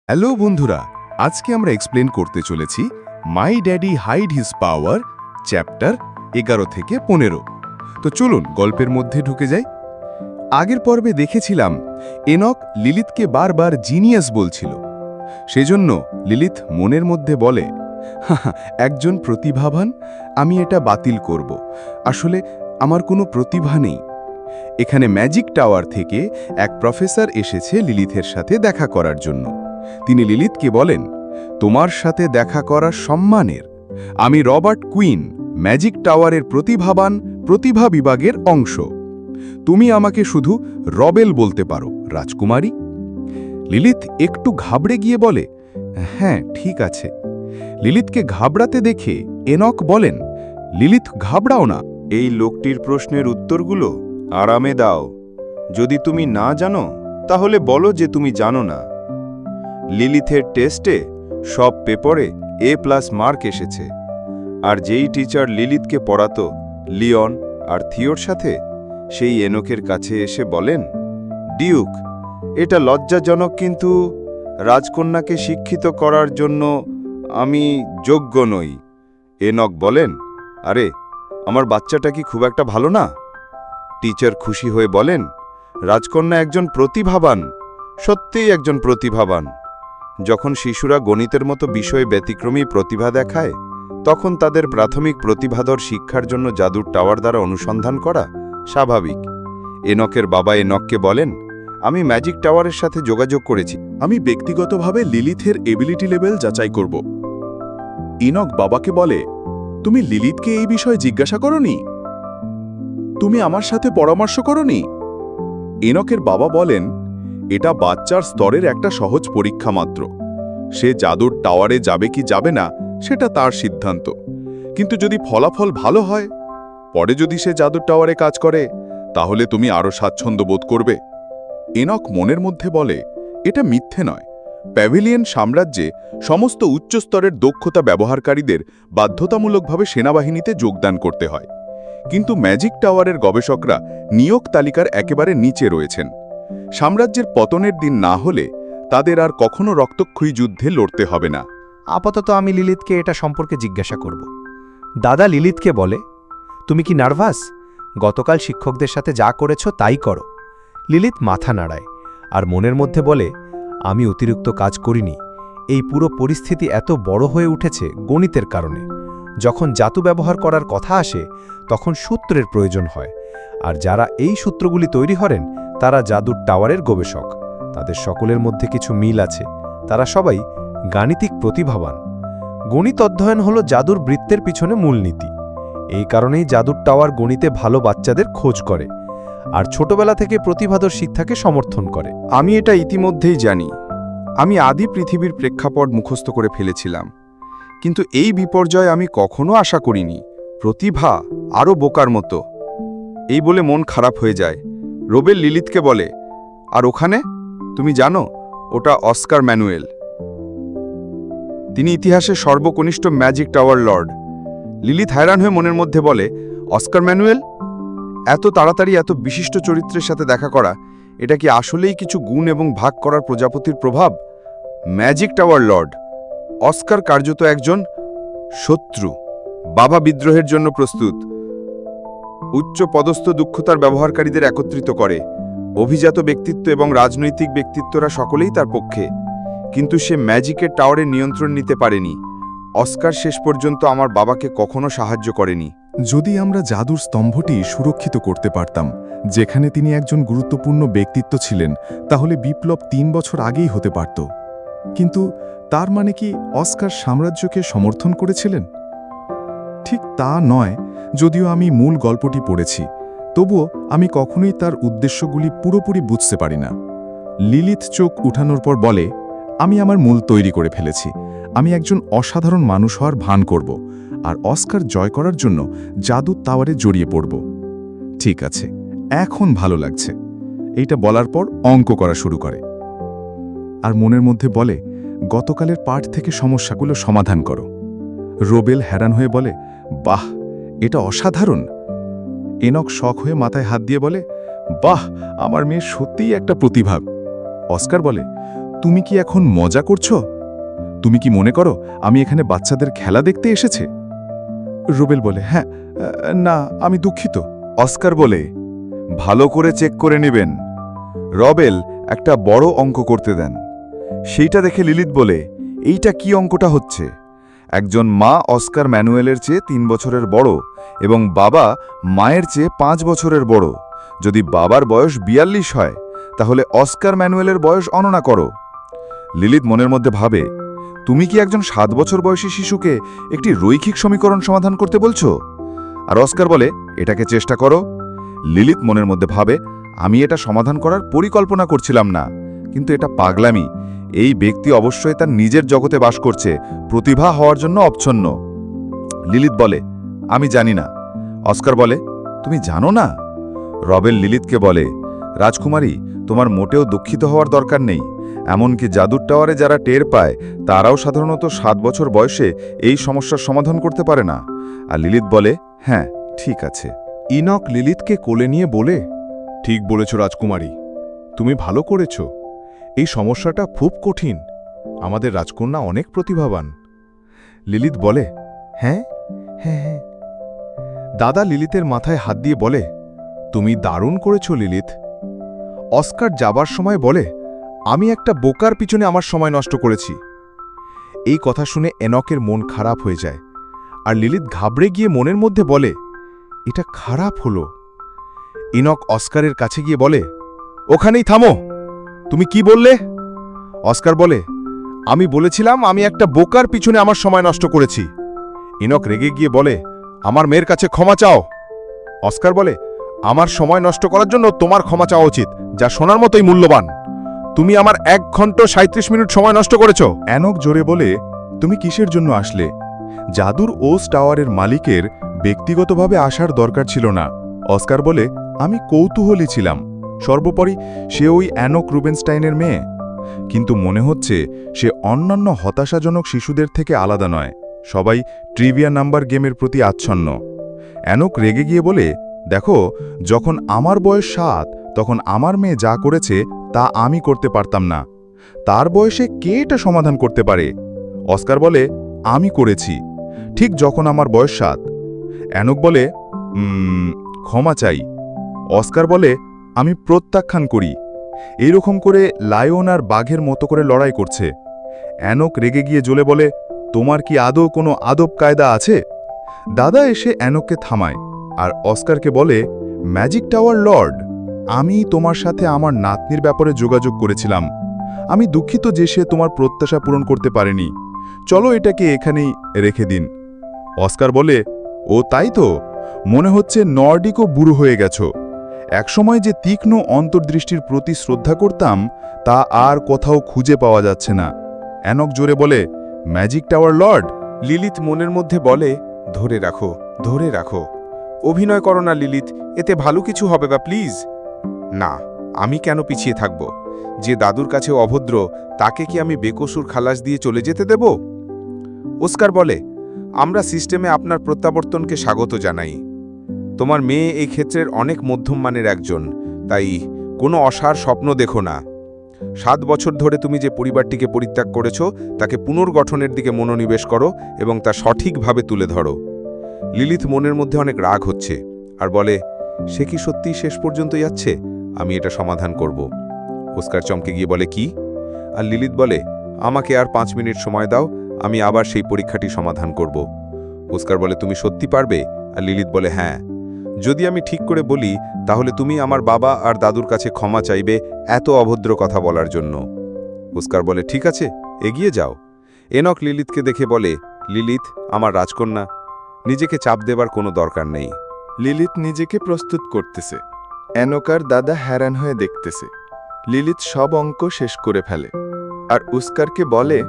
Hello বন্ধুরা, আজকে আমরা এক্সপ্লেন করতে চলেছি my daddy hide his power chapter 11 থেকে 15। তো চলুন গল্পের মধ্যে ঢুকে যাই। আগের পর্বে দেখেছিলাম এনক লিলিথকে বারবার জিনিয়াস বলছিল। সেজন্য লিলিথ মনের মধ্যে বলে, হাহা, একজন প্রতিভাবান, আমি এটা বাতিল করব। আসলে আমার কোনো প্রতিভা নেই। এখানে ম্যাজিক টাওয়ার থেকে এক প্রফেসর এসেছে লিলিথের সাথে দেখা করার জন্য। তিনি লিলিথকে বলেন, তোমার সাথে দেখা করা সম্মানের। আমি রবার্ট কুইন, ম্যাজিক টাওয়ারের প্রতিভা বিভাগের অংশ। তুমি আমাকে শুধু রবেল বলতে পারো, রাজকুমারী। লিলিথ একটু ঘাবড়ে গিয়ে বলে, হ্যাঁ ঠিক আছে। লিলিথকে ঘাবড়াতে দেখে এনক বলেন, লিলিথ ঘাবড়াও না। এই লোকটির প্রশ্নের উত্তরগুলো আরামে দাও। যদি তুমি না জানো তাহলে বলো যে তুমি জানো না। লিলিথের টেস্টে সব পেপারে A+ মার্ক এসেছে। আর যেই টিচার লিলিথকে পড়াতো লিওন আর থিওর সাথে, সেই এনকের কাছে এসে বলেন, ডিউক, এটা লজ্জাজনক, কিন্তু রাজকন্যাকে শিক্ষিত করার জন্য আমি যোগ্য নই। এনক বলেন, আরে আমার বাচ্চাটা কি খুব একটা ভালো না? টিচার খুশি হয়ে বলেন, রাজকন্যা একজন প্রতিভাবান, সত্যিই একজন প্রতিভাবান। যখন শিশুরা গণিতের মতো বিষয়ে ব্যতিক্রমী প্রতিভা দেখায়, তখন তাদের প্রাথমিক প্রতিভাধর শিক্ষার জন্য জাদুর টাওয়ার দ্বারা অনুসন্ধান করা স্বাভাবিক। এনকের বাবা এনককে বলেন, আমি ম্যাজিক টাওয়ারের সাথে যোগাযোগ করেছি। আমি ব্যক্তিগতভাবে লিলিথের এবিলিটি লেভেল যাচাই করব। ইনক বাবাকে বলে, তুমি লিলিথকে এই বিষয়ে জিজ্ঞাসা করনি? তুমি আমার সাথে পরামর্শ করনি? এনকের বাবা বলেন, এটা বাচ্চার স্তরের একটা সহজ পরীক্ষা মাত্র। সে জাদুর টাওয়ারে যাবে কি যাবে না সেটা তার সিদ্ধান্ত। কিন্তু যদি ফলাফল ভালো হয়, পরে যদি সে জাদুর টাওয়ারে কাজ করে, তাহলে তুমি আরও স্বাচ্ছন্দ্য বোধ করবে। এনক মনের মধ্যে বলে, এটা মিথ্যে নয়। প্যাভিলিয়ন সাম্রাজ্যে সমস্ত উচ্চস্তরের দক্ষতা ব্যবহারকারীদের বাধ্যতামূলকভাবে সেনাবাহিনীতে যোগদান করতে হয়। কিন্তু ম্যাজিক টাওয়ারের গবেষকরা নিয়োগ তালিকার একেবারে নিচে রয়েছেন। সাম্রাজ্যের পতনের দিন না হলে তাদের আর কখনো রক্তক্ষয়ী যুদ্ধে লড়তে হবে না। আপাতত আমি লিলিথকে এটা সম্পর্কে জিজ্ঞাসা করব। দাদা লিলিথকে বলে, তুমি কি নার্ভাস? গতকাল শিক্ষকদের সাথে যা করেছ তাই করো। লিলিথ মাথা নাড়ায় আর মনের মধ্যে বলে, আমি অতিরিক্ত কাজ করিনি। এই পুরো পরিস্থিতি এত বড় হয়ে উঠেছে গণিতের কারণে। যখন জাদু ব্যবহার করার কথা আসে, তখন সূত্রের প্রয়োজন হয়। আর যারা এই সূত্রগুলি তৈরি করেন তারা জাদুর টাওয়ারের গবেষক। তাদের সকলের মধ্যে কিছু মিল আছে। তারা সবাই গাণিতিক প্রতিভাবান। গণিত অধ্যয়ন হল জাদুর বৃত্তের পিছনে মূলনীতি। এই কারণেই জাদুর টাওয়ার গণিতে ভালো বাচ্চাদের খোঁজ করে আর ছোটবেলা থেকে প্রতিভাধর শিক্ষাকে সমর্থন করে। আমি এটা ইতিমধ্যেই জানি। আমি আদি পৃথিবীর প্রেক্ষাপট মুখস্থ করে ফেলেছিলাম, কিন্তু এই বিপর্যয় আমি কখনো আশা করিনি। প্রতিভা আরও বোকার মতো। এই বলে মন খারাপ হয়ে যায়। রোবেল লিলিথকে বলে, আর ওখানে তুমি জানো, ওটা অস্কার ম্যানুয়েল। তিনি ইতিহাসের সর্বকনিষ্ঠ magic tower lord. Lilith hayran হয়ে মনের মধ্যে বলে, অস্কার ম্যানুয়েল? এত তাড়াতাড়ি এত বিশিষ্ট চরিত্রের সাথে দেখা করা, এটা কি আসলেই কিছু গুণ এবং ভাগ করার প্রজাপতির প্রভাব? ম্যাজিক টাওয়ার লর্ড অস্কার কার্যত একজন শত্রু। বাবা বিদ্রোহের জন্য প্রস্তুত। উচ্চ পদস্থ দুঃখতার ব্যবহারকারীদের একত্রিত করে। অভিজাত ব্যক্তিত্ব এবং রাজনৈতিক ব্যক্তিত্বরা সকলেই তার পক্ষে। কিন্তু সে ম্যাজিকের টাওয়ারের নিয়ন্ত্রণ নিতে পারেনি। অস্কার শেষ পর্যন্ত আমার বাবাকে কখনো সাহায্য করেনি। যদি আমরা জাদুর স্তম্ভটি সুরক্ষিত করতে পারতাম, যেখানে তিনি একজন গুরুত্বপূর্ণ ব্যক্তিত্ব ছিলেন, তাহলে বিপ্লব 3 বছর আগেই হতে পারত। কিন্তু তার মানে কি অস্কার সাম্রাজ্যকে সমর্থন করেছিলেন? ঠিক তা নয়। যদিও আমি মূল গল্পটি পড়েছি, তবুও আমি কখনোই তার উদ্দেশ্যগুলি পুরোপুরি বুঝতে পারি না। লিলিথ চোখ উঠানোর পর বলে, আমি আমার মূল তৈরি করে ফেলেছি। আমি একজন অসাধারণ মানুষ হওয়ার ভান করব আর অস্কার জয় করার জন্য জাদুর টাওয়ারে জড়িয়ে পড়ব। ঠিক আছে, এখন ভালো লাগছে। এইটা বলার পর অঙ্ক করা শুরু করে আর মনের মধ্যে বলে, গতকালের পাঠ থেকে সমস্যাগুলো সমাধান করো। রোবেল hayran হয়ে বলে, বাহ, এটা অসাধারণ। এনক শখ হয়ে মাথায় হাত দিয়ে বলে, বাহ, আমার মেয়ে সত্যিই একটা প্রতিভা। অস্কার বলে, তুমি কি এখন মজা করছো? তুমি কি মনে করো আমি এখানে বাচ্চাদের খেলা দেখতে এসেছে? রুবেল বলে, হ্যাঁ, না, আমি দুঃখিত। অস্কার বলে, ভালো করে চেক করে নেবেন। রবেল একটা বড় অঙ্ক করতে দেন। সেইটা দেখে লিলিত বলে, এইটা কি অঙ্কটা হচ্ছে? একজন মা অস্কার ম্যানুয়েলের চেয়ে 3 বছরের বড় এবং বাবা মায়ের চেয়ে 5 বছরের বড়। যদি বাবার বয়স 42 হয় তাহলে অস্কার ম্যানুয়েলের বয়স গণনা করো। লিলিত মনের মধ্যে ভাবে, তুমি কি একজন 7 বছর বয়সী শিশুকে একটি রৈখিক সমীকরণ সমাধান করতে বলছো? আর অস্কার বলে, এটাকে চেষ্টা করো। লিলিত মনের মধ্যে ভাবে, আমি এটা সমাধান করার পরিকল্পনা করছিলাম না, কিন্তু এটা পাগলামি। এই ব্যক্তি অবশ্যই তার নিজের জগতে বাস করছে, প্রতিভা হওয়ার জন্য অপছন্ন। লিলিত বলে, আমি জানি না। অস্কার বলে, তুমি জানো না? রবেল লিলিতকে বলে, রাজকুমারী, তোমার মোটেও দুঃখিত হওয়ার দরকার নেই। এমনকি জাদুর টাওয়ারে যারা টের পায় তারাও সাধারণত 7 বছর বয়সে এই সমস্যার সমাধান করতে পারে না। আর লিলিত বলে, হ্যাঁ, ঠিক আছে। ইনক লিলিতকে কোলে নিয়ে বলে, ঠিক বলেছ রাজকুমারী, তুমি ভালো করেছ। এই সমস্যাটা খুব কঠিন। আমাদের রাজকন্যা অনেক প্রতিভাবান। লিলিত বলে, হ্যাঁ হ্যাঁ হ্যাঁ। দাদা লিলিতের মাথায় হাত দিয়ে বলে, তুমি দারুণ করেছ লিলিত। অস্কার যাবার সময় বলে, আমি একটা বোকার পিছনে আমার সময় নষ্ট করেছি। এই কথা শুনে এনকের মন খারাপ হয়ে যায়, আর লিলিত ঘাবড়ে গিয়ে মনের মধ্যে বলে, এটা খারাপ হলো। ইনক অস্কারের কাছে গিয়ে বলে, ওখানেই থামো, তুমি কি বললে? অস্কার বলে, আমি বলেছিলাম আমি একটা বোকার পিছনে আমার সময় নষ্ট করেছি। ইনক রেগে গিয়ে বলে, আমার মেয়ের কাছে ক্ষমা চাও। অস্কার বলে, আমার সময় নষ্ট করার জন্য তোমার ক্ষমা চাওয়া উচিত, যা শোনার মতোই মূল্যবান। তুমি আমার 1 ঘন্টা 37 মিনিট সময় নষ্ট করেছ। এনক জোরে বলে, তুমি কিসের জন্য আসলে? জাদুর ওস টাওয়ারের মালিকের ব্যক্তিগতভাবে আসার দরকার ছিল না। অস্কার বলে, আমি কৌতূহলী ছিলাম। সর্বোপরি সে ওই অ্যানক রুবেনস্টাইনের মেয়ে। কিন্তু মনে হচ্ছে সে অন্যান্য হতাশাজনক শিশুদের থেকে আলাদা নয়। সবাই ট্রিভিয়া নাম্বার গেমের প্রতি আচ্ছন্ন। অ্যানক রেগে গিয়ে বলে, দেখো, যখন আমার বয়স 7 তখন আমার মেয়ে যা করেছে তা আমি করতে পারতাম না। তার বয়সে কে এটা সমাধান করতে পারে? অস্কার বলে, আমি করেছি, ঠিক যখন আমার বয়স 7। অ্যানক বলে, ক্ষমা চাই। অস্কার বলে, আমি প্রত্যাখ্যান করি। এইরকম করে লায়ন আর বাঘের মতো করে লড়াই করছে। অ্যানক রেগে গিয়ে জ্বলে বলে, তোমার কি আদৌ কোনো আদব কায়দা আছে? দাদা এসে অ্যানককে থামায় আর অস্কারকে বলে, ম্যাজিক টাওয়ার লর্ড, আমি তোমার সাথে আমার নাতনির ব্যাপারে যোগাযোগ করেছিলাম। আমি দুঃখিত যে সে তোমার প্রত্যাশা পূরণ করতে পারেনি। চলো এটাকে এখানেই রেখে দিন। অস্কার বলে, ও তাই তো, মনে হচ্ছে নর্ডিকও বুড়ো হয়ে গেছ। একসময় যে তীক্ষ্ণ অন্তর্দৃষ্টির প্রতি শ্রদ্ধা করতাম তা আর কোথাও খুঁজে পাওয়া যাচ্ছে না। অ্যানক জোরে বলে, ম্যাজিক টাওয়ার লর্ড। লিলিত মনের মধ্যে বলে, ধরে রাখো, ধরে রাখো। অভিনয় করো না লিলিত, এতে ভালো কিছু হবে বা প্লিজ। না, আমি কেন পিছিয়ে থাকব? যে দাদুর কাছে অভদ্র তাকে কি আমি বেকসুর খালাস দিয়ে চলে যেতে দেব? অস্কার বলে, আমরা সিস্টেমে আপনার প্রত্যাবর্তনকে স্বাগত জানাই। তোমার মেয়ে এই ক্ষেত্রের অনেক মধ্যম মানের একজন, তাই কোনো অসার স্বপ্ন দেখো না। 7 বছর ধরে তুমি যে পরিবারটিকে পরিত্যাগ করেছ তাকে পুনর্গঠনের দিকে মনোনিবেশ করো এবং তা সঠিকভাবে তুলে ধরো। লিলিত মনের মধ্যে অনেক রাগ হচ্ছে আর বলে, সে কি সত্যিই শেষ পর্যন্ত যাচ্ছে? আমি এটা সমাধান করব। অস্কার চমকে গিয়ে বলে, কি? আর লিলিত বলে, আমাকে আর 5 মিনিট সময় দাও, আমি আবার সেই পরীক্ষাটি সমাধান করব। অস্কার বলে, তুমি সত্যি পারবে? আর লিলিত বলে, হ্যাঁ, যদি আমি ঠিক করে বলি তাহলে তুমি আমার বাবা আর দাদুর কাছে ক্ষমা চাইবে এত অভদ্র কথা বলার জন্য। অস্কার বলে, ঠিক আছে, এগিয়ে যাও। এনক লিলিতকে দেখে বলে, লিলিত আমার রাজকন্যা, নিজেকে চাপ দেবার কোনো দরকার নেই। লিলিত নিজেকে প্রস্তুত করতেছে। অ্যানকার দাদা হ্যারান হয়ে দেখতেছে। লিলিত সব অঙ্ক শেষ করে ফেলে আর উস্কারকে বলে,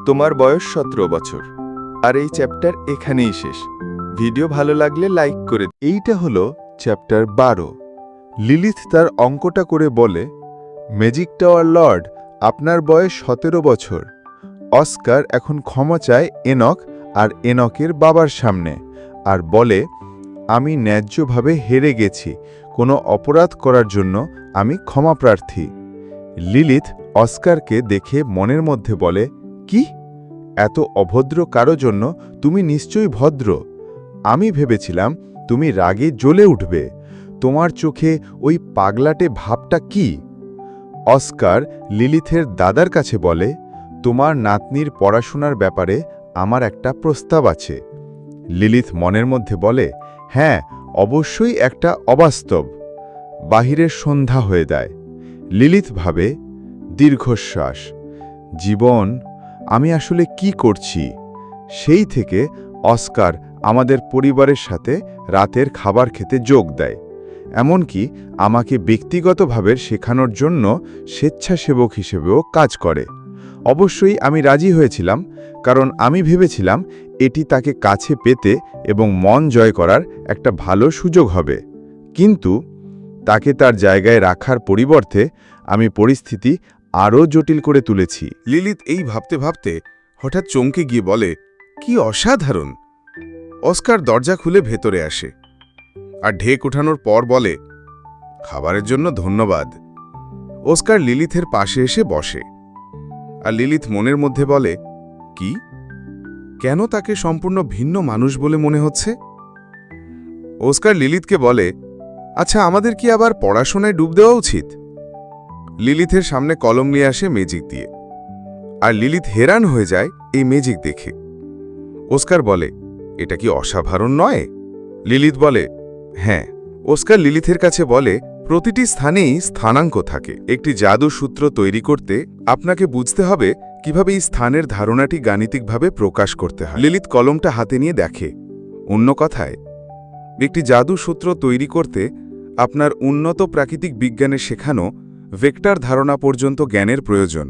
তোমার বয়স 17 বছর। আর এই চ্যাপ্টার এখানেই শেষ। ভিডিও ভালো লাগলে লাইক করে। এইটা হলো চ্যাপ্টার 12। লিলিত তার অঙ্কটা করে বলে, ম্যাজিক টাওয়ার লর্ড, আপনার বয়স 17 বছর। অস্কার এখন ক্ষমা চায় এনক আর এনকের বাবার সামনে আর বলে, আমি ন্যায্যভাবে হেরে গেছি, কোনো অপরাধ করার জন্য আমি ক্ষমা প্রার্থী। লিলিত অস্কারকে দেখে মনের মধ্যে বলে, কি এত অভদ্র কারো জন্য? তুমি নিশ্চয়ই ভদ্র। আমি ভেবেছিলাম তুমি রাগে জ্বলে উঠবে। তোমার চোখে ওই পাগলাটে ভাবটা কি? অস্কার লিলিথের দাদার কাছে বলে, তোমার নাতনির পড়াশোনার ব্যাপারে আমার একটা প্রস্তাব আছে। লিলিথ মনের মধ্যে বলে, হ্যাঁ, অবশ্যই একটা অবাস্তব। বাহিরের সন্ধ্যা হয়ে যায়। লিলিথ ভাবে, দীর্ঘশ্বাস। জীবন, আমি আসলে কি করছি? সেই থেকে অস্কার আমাদের পরিবারের সাথে রাতের খাবার খেতে যোগ দেয়, এমনকি আমাকে ব্যক্তিগতভাবে শেখানোর জন্য স্বেচ্ছাসেবক হিসেবেও কাজ করে। অবশ্যই আমি রাজি হয়েছিলাম, কারণ আমি ভেবেছিলাম এটি তাকে কাছে পেতে এবং মন জয় করার একটা ভালো সুযোগ হবে। কিন্তু তাকে তার জায়গায় রাখার পরিবর্তে আমি পরিস্থিতি আরও জটিল করে তুলেছি। লিলিথ এই ভাবতে ভাবতে হঠাৎ চমকে গিয়ে বলে, কি অসাধারণ! অস্কার দরজা খুলে ভেতরে আসে আর ঢেক ওঠানোর পর বলে, খাবারের জন্য ধন্যবাদ। অস্কার লিলিথের পাশে এসে বসে, আর লিলিথ মনের মধ্যে বলে, কি, কেন তাকে সম্পূর্ণ ভিন্ন মানুষ বলে মনে হচ্ছে? অস্কার লিলিথকে বলে, আচ্ছা, আমাদের কি আবার পড়াশোনায় ডুব দেওয়া উচিত? লিলিথের সামনে কলম নিয়ে আসে ম্যাজিক দিয়ে, আর লিলিথ হেরান হয়ে যায় এই ম্যাজিক দেখে। অস্কার বলে, এটা কি অসাধারণ নয়? লিলিথ বলে, হ্যাঁ। অস্কার লিলিথের কাছে বলে, প্রতিটি স্থানেই স্থানাঙ্ক থাকে। একটি জাদু সূত্র তৈরি করতে আপনাকে বুঝতে হবে কিভাবে এই স্থানের ধারণাটি গাণিতিকভাবে প্রকাশ করতে হয়। লিলিথ কলমটা হাতে নিয়ে দেখে। অন্য কথায়, একটি জাদু সূত্র তৈরি করতে আপনার উন্নত প্রাকৃতিক বিজ্ঞানে শেখানো ভেক্টর ধারণা পর্যন্ত জ্ঞানের প্রয়োজন।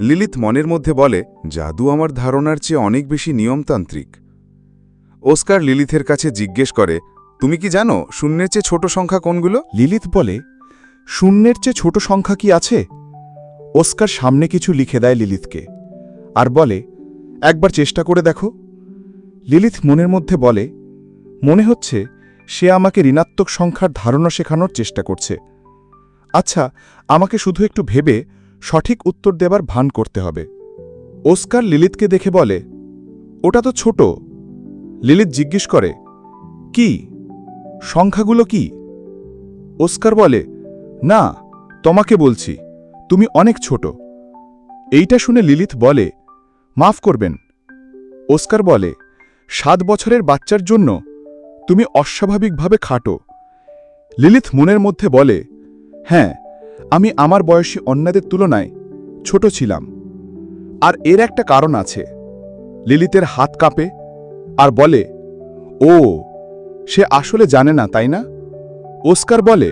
লিলিথ মনের মধ্যে বলে, জাদু আমার ধারণার চেয়ে অনেক বেশি নিয়মতান্ত্রিক। অস্কার লিলিথের কাছে জিজ্ঞেস করে, তুমি কি জানো শূন্যের চেয়ে ছোট সংখ্যা কোনগুলো? লিলিথ বলে, শূন্যের চেয়ে ছোট সংখ্যা কি আছে? অস্কার সামনে কিছু লিখে দেয় লিলিথকে, আর বলে, একবার চেষ্টা করে দেখো। লিলিথ মনের মধ্যে বলে, মনে হচ্ছে সে আমাকে ঋণাত্মক সংখ্যার ধারণা শেখানোর চেষ্টা করছে। আচ্ছা, আমাকে শুধু একটু ভেবে সঠিক উত্তর দেবার ভান করতে হবে। অস্কার লিলিথকে দেখে বলে, ওটা তো ছোট। লিলিথ জিজ্ঞেস করে, কি সংখ্যাগুলো কি? অস্কার বলে, না, তোমাকে বলছি, তুমি অনেক ছোট। এইটা শুনে লিলিথ বলে, মাফ করবেন। অস্কার বলে, 7 বছরের বাচ্চার জন্য তুমি অস্বাভাবিকভাবে খাটো। লিলিথ মনের মধ্যে বলে, হ্যাঁ, আমি আমার বয়সী অন্যদের তুলনায় ছোট ছিলাম, আর এর একটা কারণ আছে। লিলিথের হাত কাঁপে আর বলে, ও, সে আসলে জানে না, তাই না? অস্কার বলে,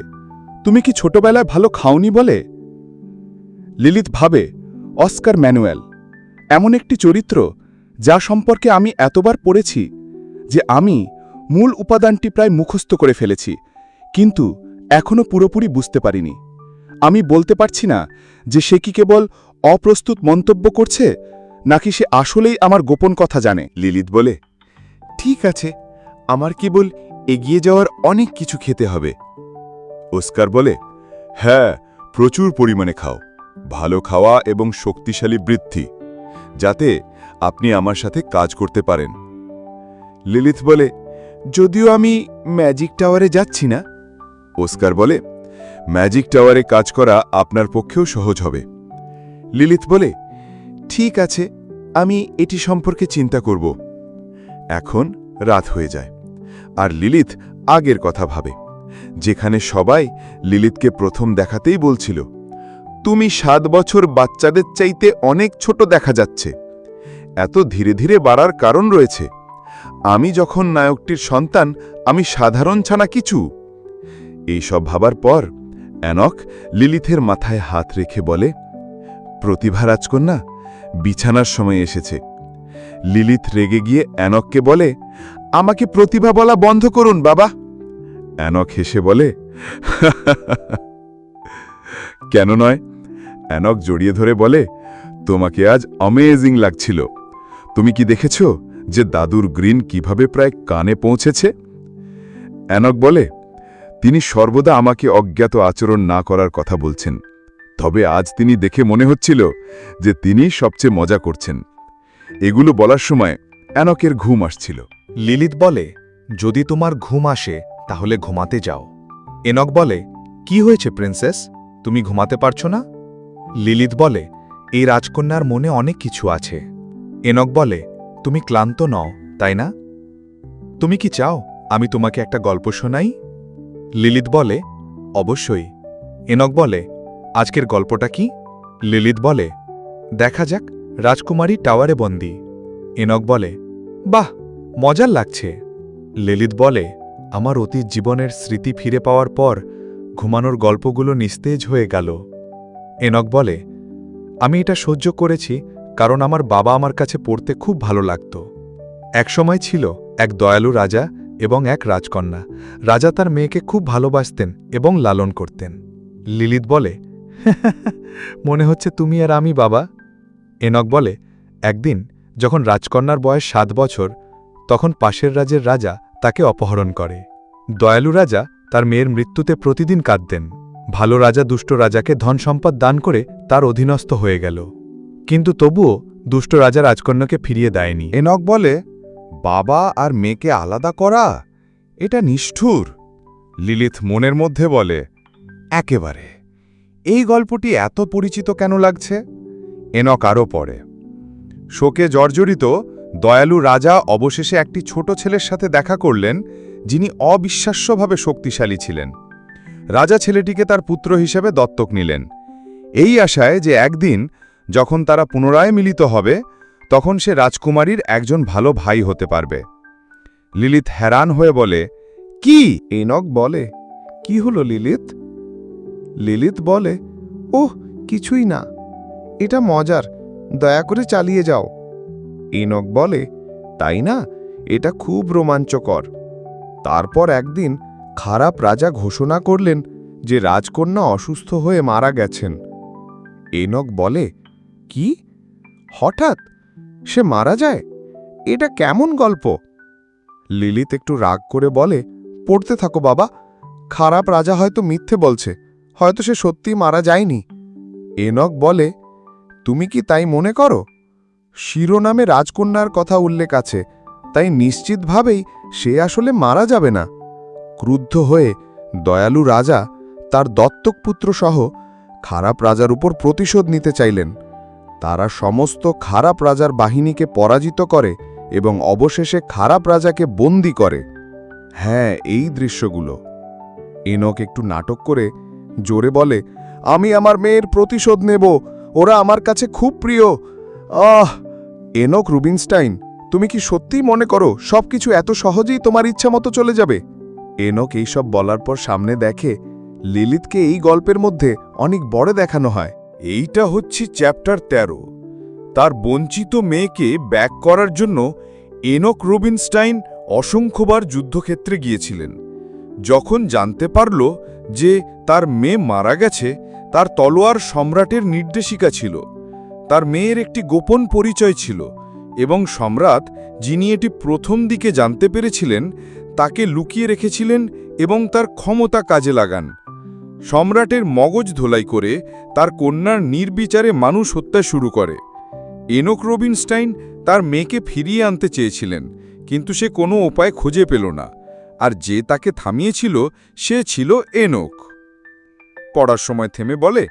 তুমি কি ছোটবেলায় ভালো খাওনি বলে? লিলিথ ভাবে, অস্কার ম্যানুয়েল এমন একটি চরিত্র যা সম্পর্কে আমি এতবার পড়েছি যে আমি মূল উপাদানটি প্রায় মুখস্থ করে ফেলেছি, কিন্তু এখনও পুরোপুরি বুঝতে পারিনি। আমি বলতে পারছি না যে সে কি কেবল অপ্রস্তুত মন্তব্য করছে, নাকি সে আসলেই আমার গোপন কথা জানে। লিলিথ বলে, ঠিক আছে, আমার কেবল এগিয়ে যাওয়ার অনেক কিছু খেতে হবে। অস্কার বলে, হ্যাঁ, প্রচুর পরিমাণে খাও। ভালো খাওয়া এবং শক্তিশালী বৃদ্ধি, যাতে আপনি আমার সাথে কাজ করতে পারেন। লিলিথ বলে, যদিও আমি ম্যাজিক টাওয়ারে যাচ্ছি না। অস্কার বলে, ম্যাজিক টাওয়ারে কাজ করা আপনার পক্ষেও সহজ হবে। লিলিথ বলে, ঠিক আছে, আমি এটি সম্পর্কে চিন্তা করব। এখন রাত হয়ে যায়, আর লিলিথ আগের কথা ভাবে, যেখানে সবাই লিলিথকে প্রথম দেখাতেই বলছিল, তুমি 7 বছর বাচ্চাদের চাইতে অনেক ছোট দেখা যাচ্ছে। এত ধীরে ধীরে বাড়ার কারণ রয়েছে। আমি যখন নায়কটির সন্তান, আমি সাধারণ ছানা কিছু। এইসব ভাবার পর অ্যানক লিলিথের মাথায় হাত রেখে বলে, প্রতিভা রাজকন্যা, বিছানার সময় এসেছে। লিলিথ রেগে গিয়ে অ্যানককে বলে, আমাকে প্রতিভা বলা বন্ধ করুন বাবা। অ্যানক হেসে বলে, কেন নয়? অ্যানক জড়িয়ে ধরে বলে, তোমাকে আজ অ্যামেজিং লাগছিল। তুমি কি দেখেছ যে দাদুর গ্রিন কিভাবে প্রায় কানে পৌঁছেছে? অ্যানক বলে, তিনি সর্বদা আমাকে অজ্ঞাত আচরণ না করার কথা বলছেন। তবে আজ তিনি দেখে মনে হচ্ছিল যে তিনি সবচেয়ে মজা করছেন। এগুলো বলার সময় অ্যানকের ঘুম আসছিল। লিলিত বলে, যদি তোমার ঘুম আসে তাহলে ঘুমাতে যাও। এনক বলে, কি হয়েছে প্রিন্সেস, তুমি ঘুমাতে পারছো না? লিলিত বলে, এই রাজকন্যার মনে অনেক কিছু আছে। এনক বলে, তুমি ক্লান্ত নও তাই না? তুমি কি চাও আমি তোমাকে একটা গল্প শোনাই? লিলিত বলে, অবশ্যই। এনক বলে, আজকের গল্পটা কি? লিলিত বলে, দেখা যাক রাজকুমারী টাওয়ারে বন্দী। এনক বলে, বাহ, মজার লাগছে। লিলিত বলে, আমার অতীত জীবনের স্মৃতি ফিরে পাওয়ার পর ঘুমানোর গল্পগুলো নিস্তেজ হয়ে গেল। এনক বলে, আমি এটা সহ্য করেছি কারণ আমার বাবা আমার কাছে পড়তে খুব ভালো লাগত। একসময় ছিল এক দয়ালু রাজা এবং এক রাজকন্যা। রাজা তার মেয়েকে খুব ভালোবাসতেন এবং লালন করতেন। লিলিত বলে, মনে হচ্ছে তুমি আর আমি বাবা। এনক বলে, একদিন যখন রাজকন্যার বয়স 7 বছর, তখন পাশের রাজ্যের রাজা তাকে অপহরণ করে। দয়ালু রাজা তার মেয়ের মৃত্যুতে প্রতিদিন কাঁদতেন। ভালো রাজা দুষ্ট রাজাকে ধন সম্পদ দান করে তার অধীনস্থ হয়ে গেল, কিন্তু তবুও দুষ্ট রাজা রাজকন্যাকে ফিরিয়ে দেয়নি। এনক বলে, বাবা আর মেয়েকে আলাদা করা, এটা নিষ্ঠুর। লিলিথ মনের মধ্যে বলে, একেবারে, এই গল্পটি এত পরিচিত কেন লাগছে? এনক আরও পড়ে, শোকে জর্জরিত দয়ালু রাজা অবশেষে একটি ছোট ছেলের সাথে দেখা করলেন, যিনি অবিশ্বাস্যভাবে শক্তিশালী ছিলেন। রাজা ছেলেটিকে তার পুত্র হিসেবে দত্তক নিলেন, এই আশায় যে একদিন যখন তারা পুনরায় মিলিত হবে তখন সে রাজকুমারীর একজন ভালো ভাই হতে পারবে। লিলিথ হ্যারান হয়ে বলে, কি? এনক বলে, কি হলো লিলিথ? লিলিথ বলে, ওহ, কিছুই না, এটা মজার, দয়া করে চালিয়ে যাও। এনক বলে, তাই না, এটা খুব রোমাঞ্চকর। তারপর একদিন খারাপ রাজা ঘোষণা করলেন যে রাজকন্যা অসুস্থ হয়ে মারা গেছেন। এনক বলে, কি? হঠাৎ সে মারা যায়? এটা কেমন গল্প? লিলিত একটু রাগ করে বলে, পড়তে থাকো বাবা, খারাপ রাজা হয়তো মিথ্যে বলছে, হয়তো সে সত্যি মারা যায়নি। এনক বলে, তুমি কি তাই মনে করো? শিরোনামে রাজকন্যার কথা উল্লেখ আছে, তাই নিশ্চিতভাবেই সে আসলে মারা যাবে না। ক্রুদ্ধ হয়ে দয়ালু রাজা তার দত্তক পুত্র সহ খারাপ রাজার উপর প্রতিশোধ নিতে চাইলেন। তারা সমস্ত খারাপ রাজার বাহিনীকে পরাজিত করে এবং অবশেষে খারাপ রাজাকে বন্দী করে। হ্যাঁ, এই দৃশ্যগুলো। এনক একটু নাটক করে জোরে বলে, আমি আমার মেয়ের প্রতিশোধ নেব, ওরা আমার কাছে খুব প্রিয়। এনক রুবিনস্টাইন, তুমি কি সত্যিই মনে করো সবকিছু এত সহজেই তোমার ইচ্ছা মতো চলে যাবে? এনক এইসব বলার পর সামনে দেখে লিলিথকে এই গল্পের মধ্যে অনেক বড় দেখানো হয়। এইটা হচ্ছে চ্যাপ্টার 13। তার বঞ্চিত মেয়েকে ব্যাক করার জন্য এনক রুবিনস্টাইন অসংখ্যবার যুদ্ধক্ষেত্রে গিয়েছিলেন। যখন জানতে পারল যে তার মেয়ে মারা গেছে, তার তলোয়ার সম্রাটের নির্দেশিকা ছিল। তার মেয়ের একটি গোপন পরিচয় ছিল এবং সম্রাট, যিনি এটি প্রথম দিকে জানতে পেরেছিলেন, তাকে লুকিয়ে রেখেছিলেন এবং তার ক্ষমতা কাজে লাগান। সম্রাটের মগজ ধোলাই করে তার কন্যার নির্বিচারে মানুষ হত্যা শুরু করে। এনক রুবিনস্টাইন তার মেয়েকে ফিরিয়ে আনতে চেয়েছিলেন, কিন্তু সে কোনো উপায় খুঁজে পেল না, আর যে তাকে থামিয়েছিল সে ছিল এনক। পড়ার সময় থেমে বলে,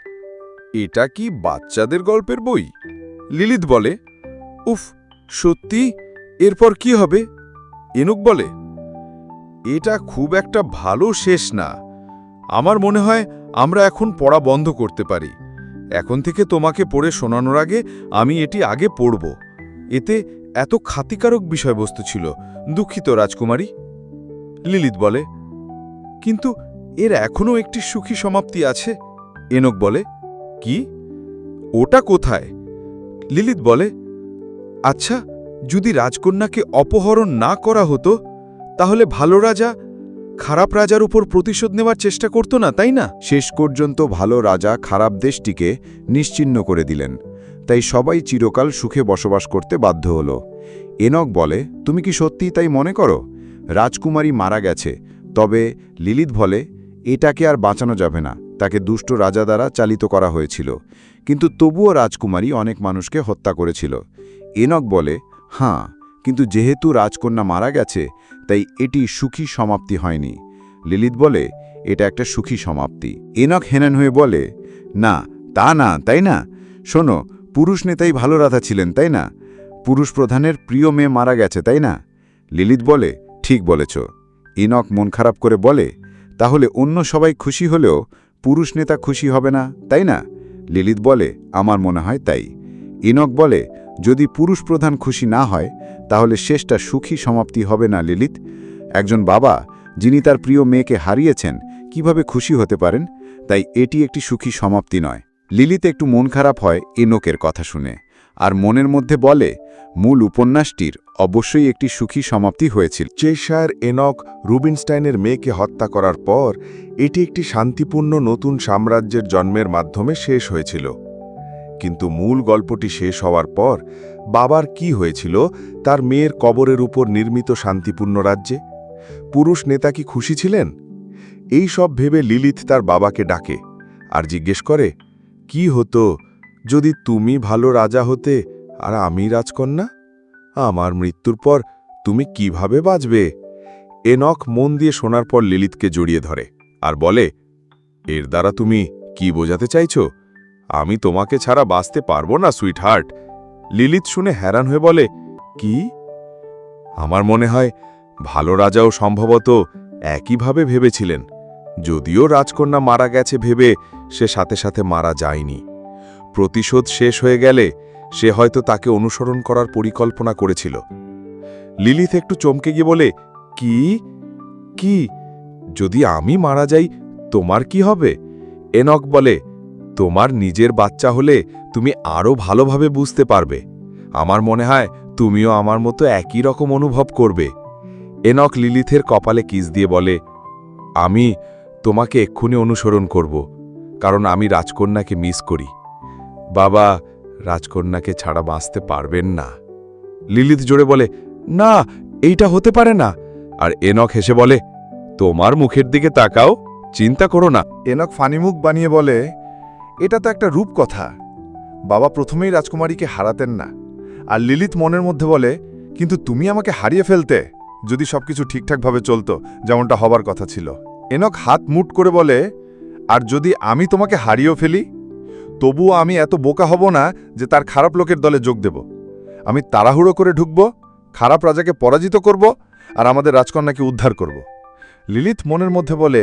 এটা কি বাচ্চাদের গল্পের বই? লিলিথ বলে, উফ, সত্যি, এরপর কি হবে? এনক বলে, এটা খুব একটা ভালো শেষ না। আমার মনে হয় আমরা এখন পড়া বন্ধ করতে পারি। এখন থেকে তোমাকে পড়ে শোনানোর আগে আমি এটি আগে পড়ব। এতে এত ক্ষতিকারক বিষয়বস্তু ছিল, দুঃখিত রাজকুমারী। লিলিথ বলে, কিন্তু এর এখনও একটি সুখী সমাপ্তি আছে। এনক বলে, কি? ওটা কোথায়? লিলিথ বলে, আচ্ছা, যদি রাজকন্যাকে অপহরণ না করা হতো তাহলে ভালো রাজা খারাপ রাজার উপর প্রতিশোধ নেওয়ার চেষ্টা করত না, তাই না? শেষ পর্যন্ত ভালো রাজা খারাপ দেশটিকে নিশ্চিহ্ন করে দিলেন, তাই সবাই চিরকাল সুখে বসবাস করতে বাধ্য হল। এনক বলে, তুমি কি সত্যিই তাই মনে করো? রাজকুমারী মারা গেছে, তবে লিলিথ বলে, এটাকে আর বাঁচানো যাবে না, তাকে দুষ্ট রাজা দ্বারা চালিত করা হয়েছিল, কিন্তু তবুও রাজকুমারী অনেক মানুষকে হত্যা করেছিল। এনক বলে, হ্যাঁ, কিন্তু যেহেতু রাজকন্যা মারা গেছে তাই এটি সুখী সমাপ্তি হয়নি। লিলিত বলে, এটা একটা সুখী সমাপ্তি। এনক হেনান হয়ে বলে, না, তা না, তাই না? শোনো, পুরুষ নেতাই ভালো রাধা ছিলেন, তাই না? পুরুষ প্রধানের প্রিয় মেয়ে মারা গেছে, তাই না? লিলিত বলে, ঠিক বলেছ। এনক মন খারাপ করে বলে, তাহলে অন্য সবাই খুশি হলেও পুরুষ নেতা খুশি হবে না, তাই না? লিলিত বলে, আমার মনে হয় তাই। এনক বলে, যদি পুরুষ প্রধান খুশি না হয় তাহলে শেষটা সুখী সমাপ্তি হবে না লিলিত। একজন বাবা যিনি তার প্রিয় মেয়েকে হারিয়েছেন কিভাবে খুশি হতে পারেন? তাই এটি একটি সুখী সমাপ্তি নয়। লিলিত একটু মন খারাপ হয় এনকের কথা শুনে, আর মনের মধ্যে বলে, মূল উপন্যাসটির অবশ্যই একটি সুখী সমাপ্তি হয়েছিল। চেশায়ার এনক রুবিনস্টাইনের মেয়েকে হত্যা করার পর এটি একটি শান্তিপূর্ণ নতুন সাম্রাজ্যের জন্মের মাধ্যমে শেষ হয়েছিল। কিন্তু মূল গল্পটি শেষ হওয়ার পর বাবার কি হয়েছিল তার মেয়ের কবরের উপর নির্মিত শান্তিপূর্ণ রাজ্যে? পুরুষ নেতা কি খুশি ছিলেন? এই সব ভেবে লিলিত তার বাবাকে ডাকে আর জিজ্ঞেস করে, কি হতো যদি তুমি ভালো রাজা হতে আর আমি রাজকন্যা? আমার মৃত্যুর পর তুমি কিভাবে বাঁচবে? এনক মন দিয়ে শোনার পর লিলিতকে জড়িয়ে ধরে আর বলে, এর দ্বারা তুমি কি বোঝাতে চাইছো? আমি তোমাকে ছাড়া বাঁচতে পারবো না, সুইট হার্ট। লিলিত শুনে হ্যারান হয়ে বলে, কি? আমার মনে হয় ভালো রাজাও সম্ভবত একইভাবে ভেবেছিলেন। যদিও রাজকন্যা মারা গেছে ভেবে সে সাথে সাথে মারা যায়নি। প্রতিশোধ শেষ হয়ে গেলে সে হয়তো তাকে অনুসরণ করার পরিকল্পনা করেছিল। লিলিত একটু চমকে গিয়ে বলে, কি কি যদি আমি মারা যাই তোমার কি হবে? এনক বলে, তোমার নিজের বাচ্চা হলে তুমি আরও ভালোভাবে বুঝতে পারবে। আমার মনে হয় তুমিও আমার মতো একই রকম অনুভব করবে। এনক লিলিথের কপালে কিস দিয়ে বলে, আমি তোমাকে এক্ষুনি অনুসরণ করব, কারণ আমি রাজকন্যাকে মিস করি। বাবা রাজকন্যাকে ছাড়া বাঁচতে পারবেন না। লিলিথ জোরে বলে, না, এইটা হতে পারে না। আর এনক হেসে বলে, তোমার মুখের দিকে তাকাও, চিন্তা করো না। এনক ফানিমুখ বানিয়ে বলে, এটা তো একটা রূপকথা। বাবা প্রথমেই রাজকুমারীকে হারাতেন না। আর লিলিত মনের মধ্যে বলে, কিন্তু তুমি আমাকে হারিয়ে ফেলতে যদি সবকিছু ঠিকঠাকভাবে চলতো, যেমনটা হবার কথা ছিল। এনক হাত মুট করে বলে, আর যদি আমি তোমাকে হারিয়েও ফেলি, তবুও আমি এত বোকা হব না যে তার খারাপ লোকের দলে যোগ দেব। আমি তাড়াহুড়ো করে ঢুকব, খারাপ রাজাকে পরাজিত করব, আর আমাদের রাজকন্যাকে উদ্ধার করব। লিলিত মনের মধ্যে বলে,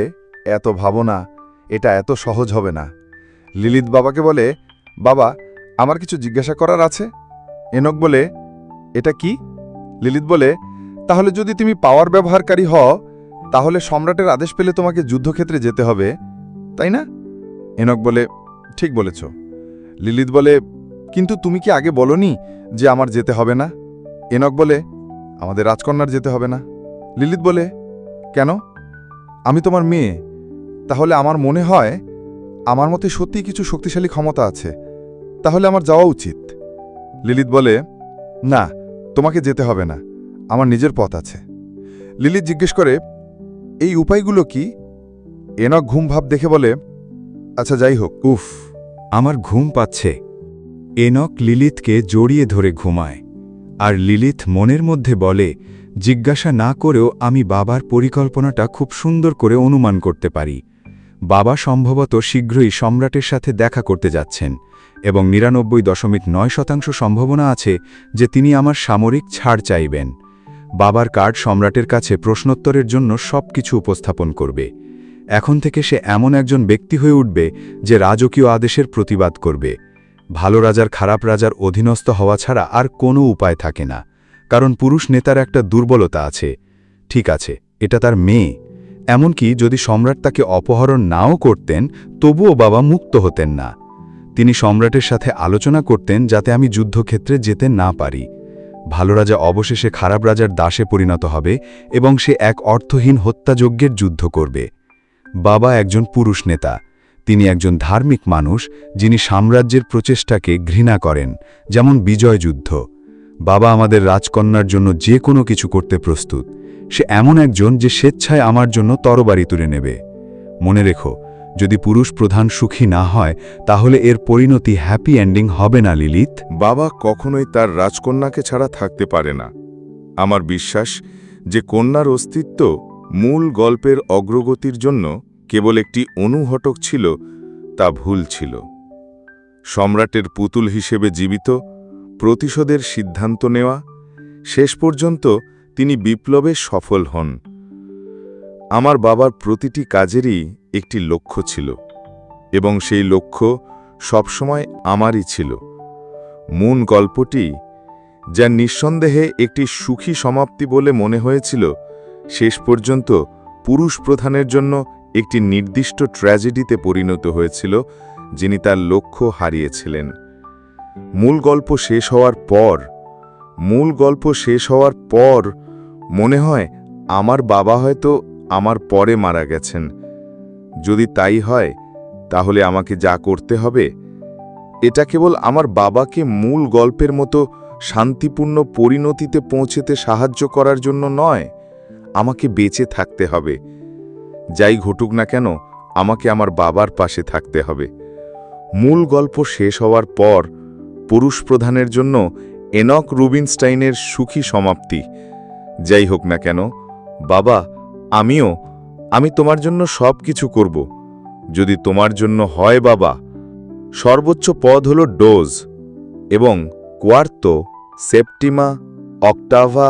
এত ভাবনা, এটা এত সহজ হবে না। লিলিত বাবাকে বলে, বাবা, আমার কিছু জিজ্ঞাসা করার আছে। এনক বলে, এটা কি? লিলিত বলে, তাহলে যদি তুমি পাওয়ার ব্যবহারকারী হও তাহলে সম্রাটের আদেশ পেলে তোমাকে যুদ্ধক্ষেত্রে যেতে হবে, তাই না? এনক বলে, ঠিক বলেছ। লিলিত বলে, কিন্তু তুমি কি আগে বলনি যে আমার যেতে হবে না? এনক বলে, আমাদের রাজকন্যার যেতে হবে না। লিলিত বলে, কেন? আমি তোমার মেয়ে। তাহলে আমার মনে হয় আমার মতে সত্যিই কিছু শক্তিশালী ক্ষমতা আছে, তাহলে আমার যাওয়া উচিত। লিলিত বলে, না, তোমাকে যেতে হবে না, আমার নিজের পথ আছে। লিলিত জিজ্ঞেস করে, এই উপায়গুলো কি? এনক ঘুম ভাব দেখে বলে, আচ্ছা যাই হোক। উফ, আমার ঘুম পাচ্ছে। এনক লিলিথকে জড়িয়ে ধরে ঘুমায়, আর লিলিথ মনের মধ্যে বলে, জিজ্ঞাসা না করেও আমি বাবার পরিকল্পনাটা খুব সুন্দর করে অনুমান করতে পারি। বাবা সম্ভবত শীঘ্রই সম্রাটের সাথে দেখা করতে যাচ্ছেন, এবং ৯৯.৯% সম্ভাবনা আছে যে তিনি আমার সামরিক ছাড় চাইবেন। বাবার কার্ড সম্রাটের কাছে প্রশ্নোত্তরের জন্য সবকিছু উপস্থাপন করবে। এখন থেকে সে এমন একজন ব্যক্তি হয়ে উঠবে যে রাজকীয় আদেশের প্রতিবাদ করবে। ভালো রাজার খারাপ রাজার অধীনস্থ হওয়া ছাড়া আর কোনো উপায় থাকে না, কারণ পুরুষ নেতার একটা দুর্বলতা আছে। ঠিক আছে, এটা তার মেয়ে। এমনকি যদি সম্রাট তাকে অপহরণ নাও করতেন তবুও বাবা মুক্ত হতেন না। তিনি সম্রাটের সাথে আলোচনা করতেন যাতে আমি যুদ্ধক্ষেত্রে যেতে না পারি। ভালো রাজা অবশেষে খারাপ রাজার দাসে পরিণত হবে এবং সে এক অর্থহীন হত্যাযজ্ঞের যুদ্ধ করবে। বাবা একজন পুরুষ নেতা, তিনি একজন ধার্মিক মানুষ যিনি সাম্রাজ্যের প্রচেষ্টাকে ঘৃণা করেন, যেমন বিজয় যুদ্ধ। বাবা আমাদের রাজকন্যার জন্য যে কোনো কিছু করতে প্রস্তুত। সে এমন একজন যে স্বেচ্ছায় আমার জন্য তরবারি তুলে নেবে। মনে রেখো, যদি পুরুষ প্রধান সুখী না হয় তাহলে এর পরিণতি হ্যাপি এন্ডিং হবে না লিলিথ। বাবা কখনোই তার রাজকন্যাকে ছাড়া থাকতে পারে না। আমার বিশ্বাস যে কন্যার অস্তিত্ব মূল গল্পের অগ্রগতির জন্য কেবল একটি অনুঘটক ছিল, তা ভুল ছিল। সম্রাটের পুতুল হিসেবে জীবিত, প্রতিশোধের সিদ্ধান্ত নেওয়া, শেষ পর্যন্ত তিনি বিপ্লবে সফল হন। আমার বাবার প্রতিটি কাজেরই একটি লক্ষ্য ছিল, এবং সেই লক্ষ্য সবসময় আমারই ছিল। মূল গল্পটি, যা নিঃসন্দেহে একটি সুখী সমাপ্তি বলে মনে হয়েছিল, শেষ পর্যন্ত পুরুষ প্রধানের জন্য একটি নির্দিষ্ট ট্র্যাজেডিতে পরিণত হয়েছিল, যিনি তার লক্ষ্য হারিয়েছিলেন। মূল গল্প শেষ হওয়ার পর মনে হয় আমার বাবা হয়তো আমার পরে মারা গেছেন। যদি তাই হয়, তাহলে আমাকে যা করতে হবে, এটা কেবল আমার বাবাকে মূল গল্পের মতো শান্তিপূর্ণ পরিণতিতে পৌঁছেতে সাহায্য করার জন্য নয়, আমাকে বেঁচে থাকতে হবে। যাই ঘটুক না কেন, আমাকে আমার বাবার পাশে থাকতে হবে। মূল গল্প শেষ হওয়ার পর পুরুষ প্রধানের জন্য এনক রুবিনস্টাইনের সুখী সমাপ্তি। যাই হোক না কেন, বাবা, আমি তোমার জন্য সব কিছু করব, যদি তোমার জন্য হয় বাবা। সর্বোচ্চ পদ হল ডোজ, এবং কোয়ার্তো, সেপ্টিমা, অক্টাভা,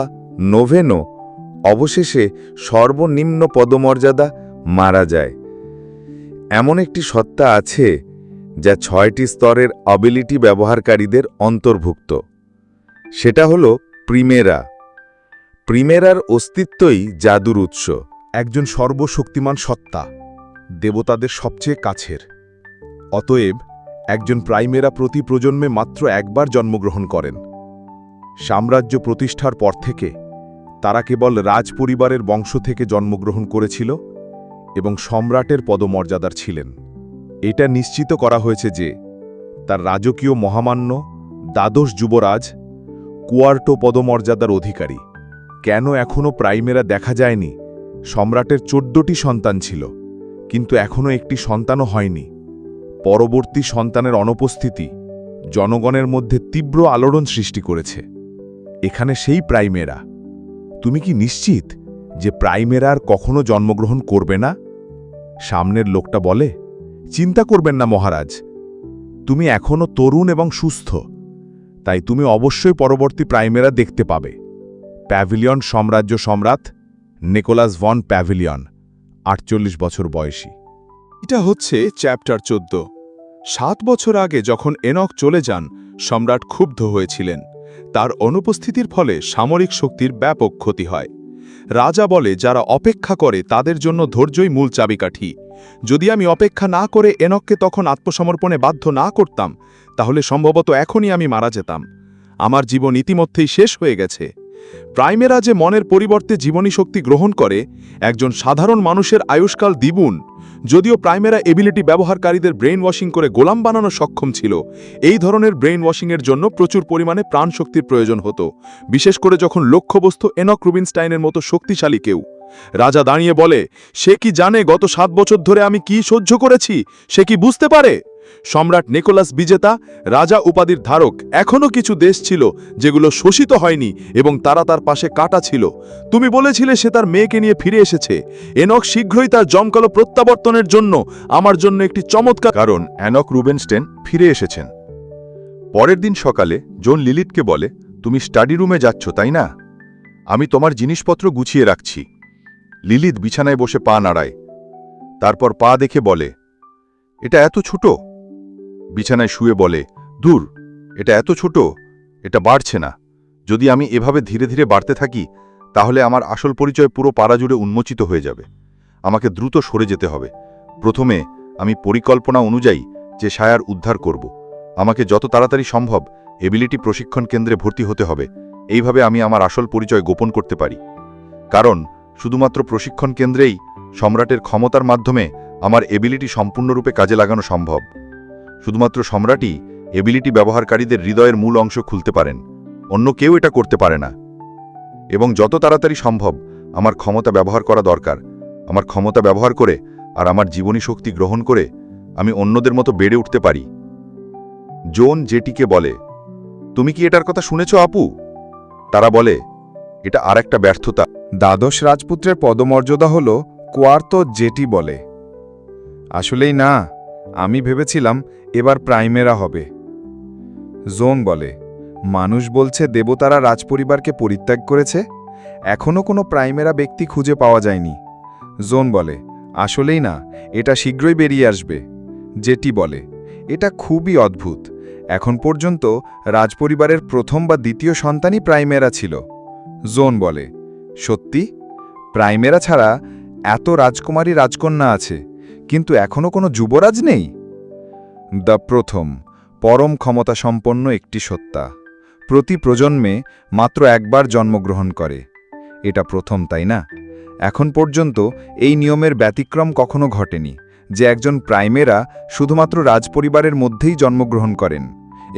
নোভেনো, অবশেষে সর্বনিম্ন পদমর্যাদা মারা যায়। এমন একটি সত্তা আছে যা 6টি স্তরের অ্যাবিলিটি ব্যবহারকারীদের অন্তর্ভুক্ত। সেটা হল প্রিমেরা। প্রিমেরার অস্তিত্বই জাদুর উৎস। একজন সর্বশক্তিমান সত্তা, দেবতাদের সবচেয়ে কাছের। অতএব একজন প্রাইমেরা প্রতি প্রজন্মে মাত্র একবার জন্মগ্রহণ করেন। সাম্রাজ্য প্রতিষ্ঠার পর থেকে তারা কেবল রাজপরিবারের বংশ থেকে জন্মগ্রহণ করেছিল এবং সম্রাটের পদমর্যাদার ছিলেন। এটা নিশ্চিত করা হয়েছে যে তার রাজকীয় মহামান্য দ্বাদশ যুবরাজ কুয়ার্টো পদমর্যাদার অধিকারী। কেন এখনও প্রাইমেরা দেখা যায়নি? সম্রাটের 14টি সন্তান ছিল, কিন্তু এখনও একটি সন্তানও হয়নি। পরবর্তী সন্তানের অনুপস্থিতি জনগণের মধ্যে তীব্র আলোড়ন সৃষ্টি করেছে। এখানে সেই প্রাইমেরা। তুমি কি নিশ্চিত যে প্রাইমেরা আর কখনো জন্মগ্রহণ করবে না? সামনের লোকটা বলে, চিন্তা করবেন না মহারাজ, তুমি এখনও তরুণ এবং সুস্থ, তাই তুমি অবশ্যই পরবর্তী প্রাইমেরা দেখতে পাবে। প্যাভিলিয়ন সাম্রাজ্য সম্রাট নিকোলাস ভন প্যাভিলিয়ন, 48 বছর বয়সী। এটা হচ্ছে চ্যাপ্টার 14। 7 বছর আগে যখন এনক চলে যান, সম্রাট ক্ষুব্ধ হয়েছিলেন। তার অনুপস্থিতির ফলে সামরিক শক্তির ব্যাপক ক্ষতি হয়। রাজা বলে, যারা অপেক্ষা করে তাদের জন্য ধৈর্যই মূল চাবিকাঠি। যদি আমি অপেক্ষা না করে এনককে তখন আত্মসমর্পণে বাধ্য না করতাম, তাহলে সম্ভবত এখনই আমি মারা যেতাম। আমার জীবন ইতিমধ্যেই শেষ হয়ে গেছে। প্রাইমেরা যে মনের পরিবর্তে জীবনী শক্তি গ্রহণ করে, একজন সাধারণ মানুষের আয়ুষ্কাল দ্বিগুণ। যদিও প্রাইমেরা এবিলিটি ব্যবহারকারীদের ব্রেইন ওয়াশিং করে গোলাম বানানো সক্ষম ছিল, এই ধরনের ব্রেইন ওয়াশিংয়ের জন্য প্রচুর পরিমাণে প্রাণশক্তির প্রয়োজন হতো, বিশেষ করে যখন লক্ষ্যবস্তু এনক রুবিনস্টাইনের মতো শক্তিশালী কেউ। রাজা দাঁড়িয়ে বলে, সে কি জানে গত 7 বছর ধরে আমি কি সহ্য করেছি? সে কি বুঝতে পারে? সম্রাট নিকোলাস বিজেতা, রাজা উপাধির ধারক, এখনও কিছু দেশ ছিল যেগুলো শোষিত হয়নি এবং তারা তার পাশে কাটা ছিল। তুমি বলেছিলে সে তার মেয়েকে নিয়ে ফিরে এসেছে। এনক শীঘ্রই তার জমকালো প্রত্যাবর্তনের জন্য আমার জন্য একটি চমৎকার। কারণ এনক রুবেনস্টেন ফিরে এসেছেন। পরের দিন সকালে জন লিলিথকে বলে, তুমি স্টাডি রুমে যাচ্ছ তাই না? আমি তোমার জিনিসপত্র গুছিয়ে রাখছি। লিলিথ বিছানায় বসে পা নাড়ায়, তারপর পা দেখে বলে, এটা এত ছোট। বিছানায় শুয়ে বলে, দূর, এটা এত ছোট, এটা বাড়ছে না। যদি আমি এভাবে ধীরে ধীরে বাড়তে থাকি, তাহলে আমার আসল পরিচয় পুরো পাড়া জুড়ে উন্মোচিত হয়ে যাবে। আমাকে দ্রুত সরে যেতে হবে। প্রথমে আমি পরিকল্পনা অনুযায়ী যে সায়ার উদ্ধার করব। আমাকে যত তাড়াতাড়ি সম্ভব এবিলিটি প্রশিক্ষণ কেন্দ্রে ভর্তি হতে হবে। এইভাবে আমি আমার আসল পরিচয় গোপন করতে পারি। কারণ শুধুমাত্র প্রশিক্ষণ কেন্দ্রেই সম্রাটের ক্ষমতার মাধ্যমে আমার এবিলিটি সম্পূর্ণরূপে কাজে লাগানো সম্ভব। শুধুমাত্র সম্রাটই এবিলিটি ব্যবহারকারীদের হৃদয়ের মূল অংশ খুলতে পারেন, অন্য কেউ এটা করতে পারে না। এবং যত তাড়াতাড়ি সম্ভব আমার ক্ষমতা ব্যবহার করা দরকার। আমার ক্ষমতা ব্যবহার করে আর আমার জীবনী শক্তি গ্রহণ করে আমি অন্যদের মতো বেড়ে উঠতে পারি। জোন জেটিকে বলে, তুমি কি এটার কথা শুনেছ আপু? তারা বলে, এটা আরেকটা ব্যর্থতা। দ্বাদশ রাজপুত্রের পদমর্যাদা হল কোয়ার্তো জেটি বলে, আসলেই না, আমি ভেবেছিলাম এবার প্রাইমেরা হবে। জোং বলে, মানুষ বলছে দেবতারা রাজপরিবারকে পরিত্যাগ করেছে, এখনও কোনো প্রাইমেরা ব্যক্তি খুঁজে পাওয়া যায়নি। জোন বলে, আসলেই না, এটা শীঘ্রই বেরিয়ে আসবে। জেটি বলে, এটা খুবই অদ্ভুত, এখন পর্যন্ত রাজপরিবারের প্রথম বা দ্বিতীয় সন্তানই প্রাইমেরা ছিল। জোন বলে, সত্যি? প্রাইমেরা ছাড়া এত রাজকুমারী রাজকন্যা আছে, কিন্তু এখনও কোনো যুবরাজ নেই? দ্য প্রথম পরম ক্ষমতাসম্পন্ন একটি সত্তা, প্রতি প্রজন্মে মাত্র একবার জন্মগ্রহণ করে। এটা প্রথম, তাই না? এখন পর্যন্ত এই নিয়মের ব্যতিক্রম কখনো ঘটেনি যে একজন প্রাইমেরা শুধুমাত্র রাজপরিবারের মধ্যেই জন্মগ্রহণ করেন,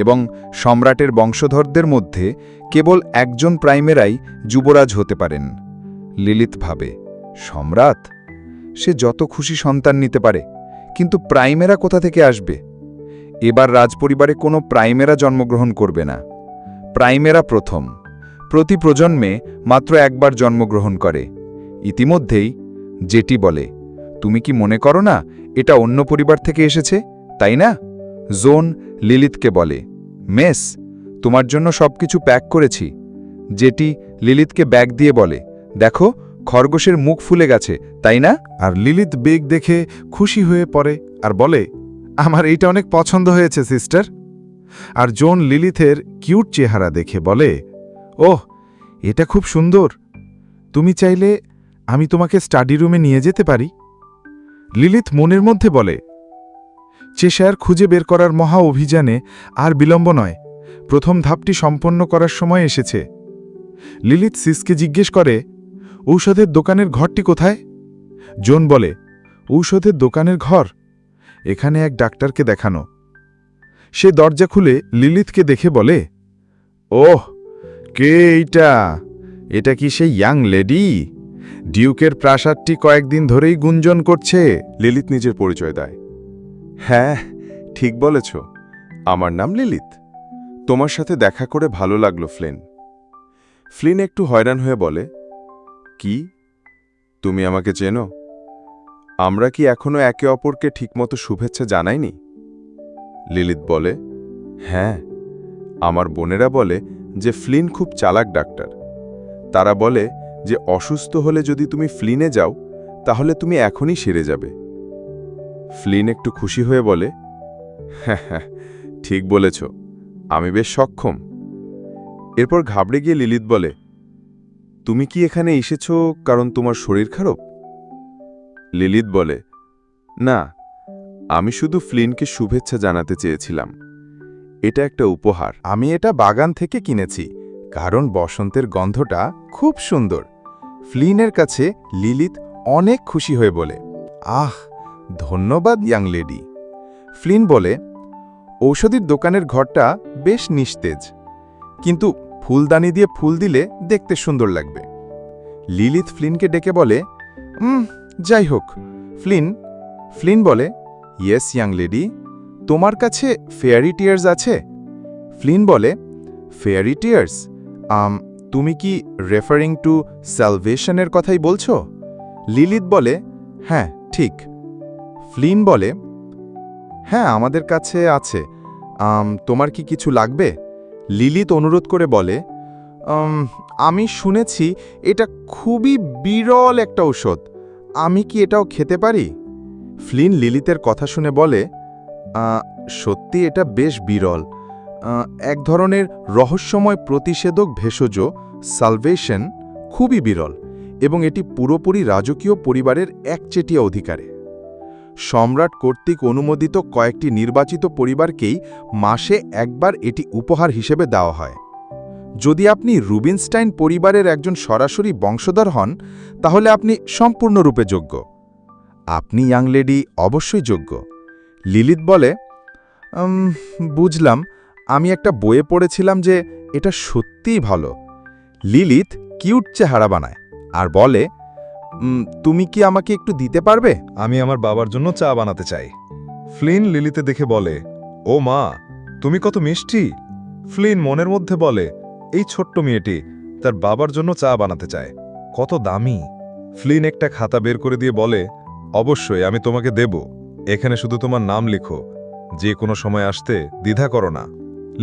এবং সম্রাটের বংশধরদের মধ্যে কেবল একজন প্রাইমেরাই যুবরাজ হতে পারেন। লিলিথ ভাবে, সম্রাট? সে যত খুশি সন্তান নিতে পারে, কিন্তু প্রাইমেরা কোথা থেকে আসবে? এবার রাজপরিবারে কোনো প্রাইমেরা জন্মগ্রহণ করবে না। প্রাইমেরা প্রথম, প্রতি প্রজন্মে মাত্র একবার জন্মগ্রহণ করে। ইতিমধ্যেই জেটি বলে, তুমি কি মনে করো না এটা অন্য পরিবার থেকে এসেছে, তাই না? জোন লিলিথকে বলে, মেস, তোমার জন্য সবকিছু প্যাক করেছি। জেটি লিলিথকে ব্যাগ দিয়ে বলে, দেখো, খরগোশের মুখ ফুলে গেছে, তাই না? আর লিলিথ বেগ দেখে খুশি হয়ে পড়ে আর বলে, আমার এইটা অনেক পছন্দ হয়েছে সিস্টার। আর জোন লিলিথের কিউট চেহারা দেখে বলে, ওহ, এটা খুব সুন্দর, তুমি চাইলে আমি তোমাকে স্টাডি রুমে নিয়ে যেতে পারি। লিলিথ মনের মধ্যে বলে, চেশায়ার খুঁজে বের করার মহা অভিযানে আর বিলম্ব নয়, প্রথম ধাপটি সম্পন্ন করার সময় এসেছে। লিলিথ সিসকে জিজ্ঞেস করে, ঔষধের দোকানের ঘরটি কোথায়? জোন বলে, ঔষধের দোকানের ঘর এখানে এক ডাক্তারকে দেখানো। সে দরজা খুলে লিলিথকে দেখে বলে, ওহ, কে এইটা? এটা কি সেই ইয়াং লেডি? ডিউকের প্রাসাদটি কয়েকদিন ধরেই গুঞ্জন করছে। লিলিথ নিজের পরিচয় দেয়। হ্যাঁ, ঠিক বলেছ, আমার নাম লিলিথ। তোমার সাথে দেখা করে ভালো লাগলো ফ্লিন। ফ্লিন একটু হয়রান হয়ে বলে, কি, তুমি আমাকে চেনো? আমরা কি এখনো একে অপরকে ঠিকমতো শুভেচ্ছা জানাইনি? লিলিথ বলে, হ্যাঁ, আমার বোনেরা বলে যে ফ্লিন খুব চালাক ডাক্তার। তারা বলে যে অসুস্থ হলে যদি তুমি ফ্লিনে যাও তাহলে তুমি এখনই সেরে যাবে। ফ্লিন একটু খুশি হয়ে বলে, হ্যাঁ হ্যাঁ, ঠিক বলেছ, আমি বেশ সক্ষম। এরপর ঘাবড়ে গিয়ে লিলিথ বলে, তুমি কি এখানে এসেছ কারণ তোমার শরীর খারাপ? লিলিথ বলে, না, আমি শুধু ফ্লিনকে শুভেচ্ছা জানাতে চেয়েছিলাম। এটা একটা উপহার। আমি এটা বাগান থেকে কিনেছি, কারণ বসন্তের গন্ধটা খুব সুন্দর। ফ্লিনের কাছে লিলিথ অনেক খুশি হয়ে বলে, আহ, ধন্যবাদ ইয়াং লেডি। ফ্লিন বলে, ঔষধির দোকানের ঘরটা বেশ নিস্তেজ, কিন্তু ফুলদানি দিয়ে ফুল দিলে দেখতে সুন্দর লাগবে। লিলিথ ফ্লিনকে ডেকে বলে, যাই হোক ফ্লিন বলে, ইয়েস ইয়াং লেডি, তোমার কাছে ফেয়ারি টিয়ার্স আছে? ফ্লিন বলে, ফেয়ারি টিয়ার্স? তুমি কি রেফারিং টু স্যালভেশনের কথাই বলছো? লিলিথ বলে, হ্যাঁ, ঠিক। ফ্লিন বলে, হ্যাঁ, আমাদের কাছে আছে। তোমার কি কিছু লাগবে? লিলিথ অনুরোধ করে বলে, আমি শুনেছি এটা খুবই বিরল একটা ঔষধ, আমি কি এটাও খেতে পারি? ফ্লিন লিলিথের কথা শুনে বলে, সত্যি এটা বেশ বিরল, এক ধরনের রহস্যময় প্রতিষেধক ভেষজ সালভেশন, খুবই বিরল, এবং এটি পুরোপুরি রাজকীয় পরিবারের একচেটিয়া অধিকারে। সম্রাট কর্তৃক অনুমোদিত কয়েকটি নির্বাচিত পরিবারকেই মাসে একবার এটি উপহার হিসেবে দেওয়া হয়। যদি আপনি রুবিনস্টাইন পরিবারের একজন সরাসরি বংশধর হন তাহলে আপনি সম্পূর্ণরূপে যোগ্য। আপনি ইয়াং লেডি অবশ্যই যোগ্য। লিলিথ বলে, বুঝলাম, আমি একটা বইয়ে পড়েছিলাম যে এটা সত্যিই ভালো। লিলিথ কিউট চেহারা বানায় আর বলে, তুমি কি আমাকে একটু দিতে পারবে? আমি আমার বাবার জন্য চা বানাতে চাই। ফ্লিন লিলিতে দেখে বলে, ও মা, তুমি কত মিষ্টি। ফ্লিন মনের মধ্যে বলে, এই ছোট্ট মেয়েটি তার বাবার জন্য চা বানাতে চায়, কত দামি। ফ্লিন একটা খাতা বের করে দিয়ে বলে, অবশ্যই আমি তোমাকে দেব, এখানে শুধু তোমার নাম লিখো, যে কোনো সময় আসতে দ্বিধা করো না।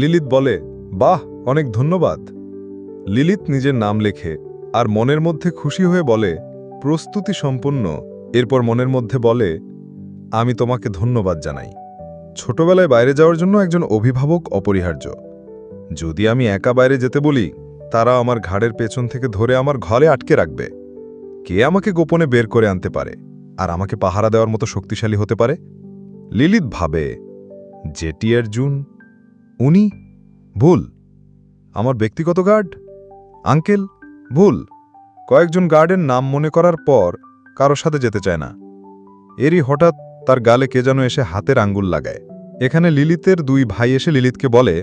লিলিত বলে, বাহ, অনেক ধন্যবাদ। লিলিত নিজের নাম লেখে আর মনের মধ্যে খুশি হয়ে বলে, প্রস্তুতি সম্পূর্ণ। এরপর মনের মধ্যে বলে, আমি তোমাকে ধন্যবাদ জানাই। ছোটবেলায় বাইরে যাওয়ার জন্য একজন অভিভাবক অপরিহার্য। যদি আমি একা বাইরে যেতে বলি, তারা আমার ঘাড়ের পেছন থেকে ধরে আমার ঘরে আটকে রাখবে। কে আমাকে গোপনে বের করে আনতে পারে আর আমাকে পাহারা দেওয়ার মতো শক্তিশালী হতে পারে? লিলিত ভাবে, জেটি আর জুন, উনি? ভুল। আমার ব্যক্তিগত গার্ড? আঙ্কেল? ভুল। কয়েকজন গার্ডের নাম মনে করার পর কারো সাথে যেতে চায় না। এরই হঠাৎ তার গালে কে যেন এসে হাতের আঙ্গুল লাগায়। এখানে লিলিতের দুই ভাই এসে লিলিতকে বলে,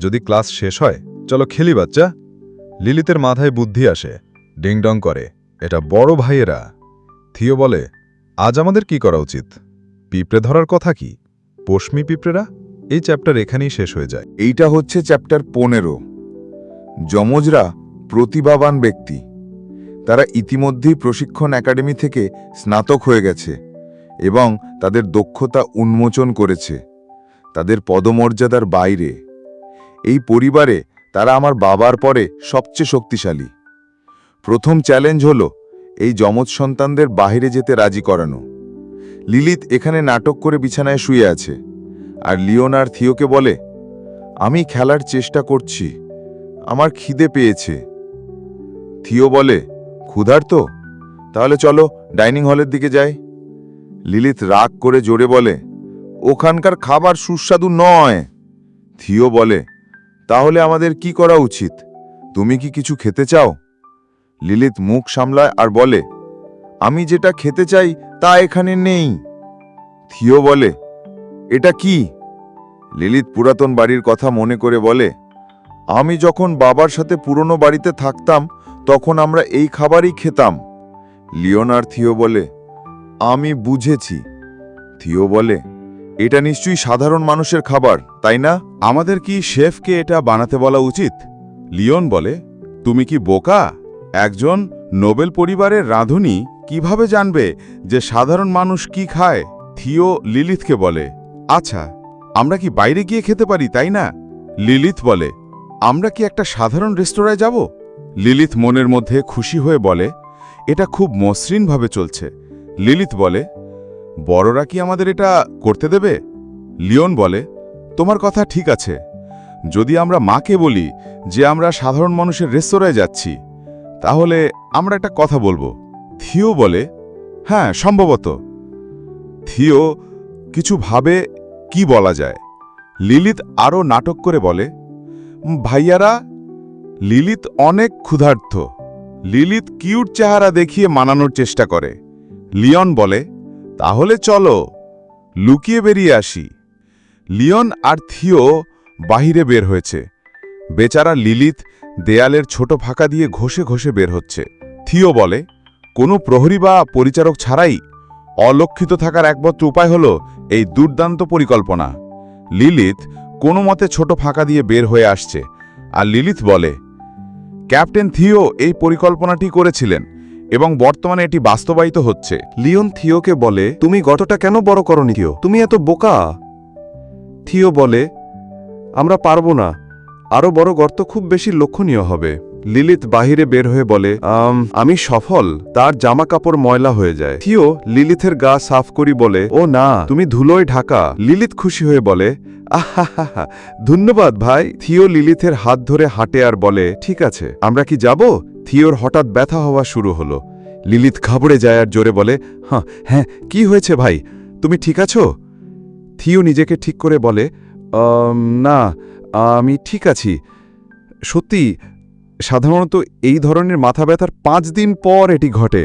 যদি ক্লাস শেষ হয় চলো খেলি বাচ্চা। লিলিতের মাথায় বুদ্ধি আসে, ডিংডং করে, এটা বড় ভাইয়েরা। থিও বলে, আজ আমাদের কি করা উচিত? পিঁপড়ে ধরার কথা কি? পশমি পিঁপড়েরা? এই চ্যাপ্টার এখানেই শেষ হয়ে যায়। এইটা হচ্ছে চ্যাপ্টার 15। যমজরা প্রতিভাবান ব্যক্তি। তারা ইতিমধ্যেই প্রশিক্ষণ একাডেমি থেকে স্নাতক হয়ে গেছে এবং তাদের দক্ষতা উন্মোচন করেছে তাদের পদমর্যাদার বাইরে। এই পরিবারে তারা আমার বাবার পরে সবচেয়ে শক্তিশালী। প্রথম চ্যালেঞ্জ হলো এই যমজ সন্তানদের বাইরে যেতে রাজি করানো। লিলিত এখানে নাটক করে বিছানায় শুয়ে আছে আর লিওন আর থিওকে বলে, আমি খেলার চেষ্টা করছি, আমার খিদে পেয়েছে। থিও বলে, ক্ষুধার্ত? তাহলে চলো ডাইনিং হলের দিকে যাই। লিলিত রাগ করে জোরে বলে, ওখানকার খাবার সুস্বাদু নয়। থিও বলে, তাহলে আমাদের কি করা উচিত? তুমি কি কিছু খেতে চাও? লিলিত মুখ সামলায় আর বলে, আমি যেটা খেতে চাই তা এখানে নেই। থিও বলে, এটা কি? লিলিত পুরাতন বাড়ির কথা মনে করে বলে, আমি যখন বাবার সাথে পুরনো বাড়িতে থাকতাম তখন আমরা এই খাবারই খেতাম। লিওন আর থিও বলে, আমি বুঝেছি। থিও বলে, এটা নিশ্চয়ই সাধারণ মানুষের খাবার, তাই না? আমাদের কি শেফকে এটা বানাতে বলা উচিত? লিওন বলে, তুমি কি বোকা? একজন নোবেল পরিবারের রাঁধুনি কিভাবে জানবে যে সাধারণ মানুষ কি খায়? থিও লিলিথকে বলে, আচ্ছা, আমরা কি বাইরে গিয়ে খেতে পারি, তাই না? লিলিথ বলে, আমরা কি একটা সাধারণ রেস্তোরাঁয় যাব? লিলিথ মনের মধ্যে খুশি হয়ে বলে, এটা খুব মসৃণভাবে চলছে। লিলিথ বলে, বড়রা কি আমাদের এটা করতে দেবে? লিওন বলে, তোমার কথা ঠিক আছে। যদি আমরা মাকে বলি যে আমরা সাধারণ মানুষের রেস্তোরাঁয় যাচ্ছি, তাহলে আমরা একটা কথা বলবো। থিও বলে, হ্যাঁ, সম্ভবত। থিও কিছু ভাবে কি বলা যায়। লিলিত আরও নাটক করে বলে, ভাইয়ারা, লিলিত অনেক ক্ষুধার্ত। লিলিত কিউট চেহারা দেখিয়ে মানানোর চেষ্টা করে। লিওন বলে, তাহলে চলো লুকিয়ে বেরিয়ে আসি। লিওন আর থিও বাহিরে বের হয়েছে। বেচারা লিলিত দেয়ালের ছোট ফাঁকা দিয়ে ঘষে ঘষে বের হচ্ছে। থিও বলে, কোনো প্রহরী বা পরিচারক ছাড়াই অলক্ষিত থাকার একমাত্র উপায় হল এই দুর্দান্ত পরিকল্পনা। লিলিত কোনো মতে ছোট ফাঁকা দিয়ে বের হয়ে আসছে আর লিলিত বলে, ক্যাপ্টেন থিও এই পরিকল্পনাটি করেছিলেন এবং বর্তমানে এটি বাস্তবায়িত হচ্ছে। লিওন থিওকে বলে, তুমি গর্তটা কেন বড় করনি থিও? তুমি এত বোকা। থিও বলে, আমরা পারবো না, আরো বড় গর্ত খুব বেশি লক্ষণীয় হবে। লিলিত বাহিরে বের হয়ে বলে, আমি সফল। তার জামা কাপড় ময়লা হয়ে যায়। থিও লিলিথের গা সাফ করি বলে, ও না, তুমি ধুলোয় ঢাকা। লিলিত খুশি হয়ে বলে, আহা, ধন্যবাদ ভাই। থিও লিলিথের হাত ধরে হাঁটে আর বলে, ঠিক আছে, আমরা কি যাব? থিওর হঠাৎ ব্যথা হওয়া শুরু হলো। লিলিত ঘাবড়ে যায় আর জোরে বলে, হ্যাঁ, কি হয়েছে ভাই? তুমি ঠিক আছো? থিও নিজেকে ঠিক করে বলে, না, আমি ঠিক আছি। সত্যি, সাধারণত এই ধরনের মাথা ব্যথার 5 দিন পর এটি ঘটে।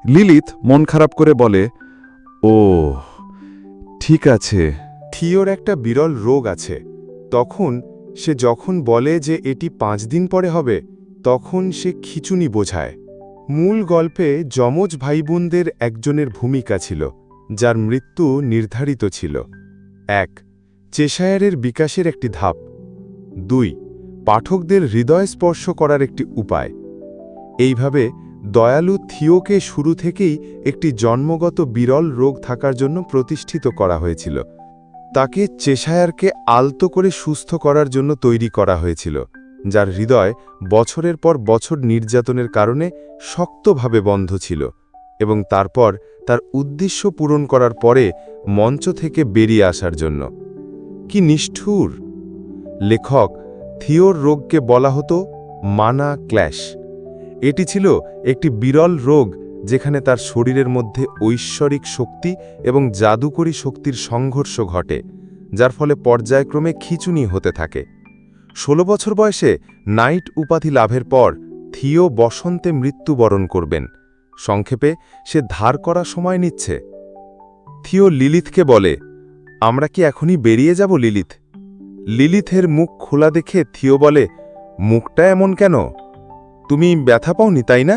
লিলিত মন খারাপ করে বলে, ও ঠিক আছে। থিওর একটা বিরল রোগ আছে। তখন সে যখন বলে যে এটি 5 দিন পরে হবে, তখন সে খিঁচুনি বোঝায়। মূল গল্পে যমজ ভাইবোনদের একজনের ভূমিকা ছিল, যার মৃত্যু নির্ধারিত ছিল। 1. চেশায়ারের বিকাশের একটি ধাপ। 2. পাঠকদের হৃদয় স্পর্শ করার একটি উপায়। এইভাবে দয়ালু থিওকে শুরু থেকেই একটি জন্মগত বিরল রোগ থাকার জন্য প্রতিষ্ঠিত করা হয়েছিল। তাকে চেশায়ারকে আলতো করে সুস্থ করার জন্য তৈরি করা হয়েছিল, যার হৃদয় বছরের পর বছর নির্যাতনের কারণে শক্তভাবে বন্ধ ছিল, এবং তারপর তার উদ্দেশ্য পূরণ করার পরে মঞ্চ থেকে বেরিয়ে আসার জন্য। কি নিষ্ঠুর! লেখক থিওর রোগকে বলা হতো মানা ক্ল্যাশ। এটি ছিল একটি বিরল রোগ যেখানে তার শরীরের মধ্যে ঐশ্বরিক শক্তি এবং জাদুকরী শক্তির সংঘর্ষ ঘটে, যার ফলে পর্যায়ক্রমে খিঁচুনি হতে থাকে। 16 বছর বয়সে নাইট উপাধি লাভের পর থিও বসন্তে মৃত্যুবরণ করবেন। সংক্ষেপে, সে ধার করা সময় নিচ্ছে। থিও লিলিথকে বলে, আমরা কি এখনই বেরিয়ে যাব লিলিথ? লিলিথের মুখ খোলা দেখে থিও বলে, মুখটা এমন কেন? তুমি ব্যথা পাওনি তাই না?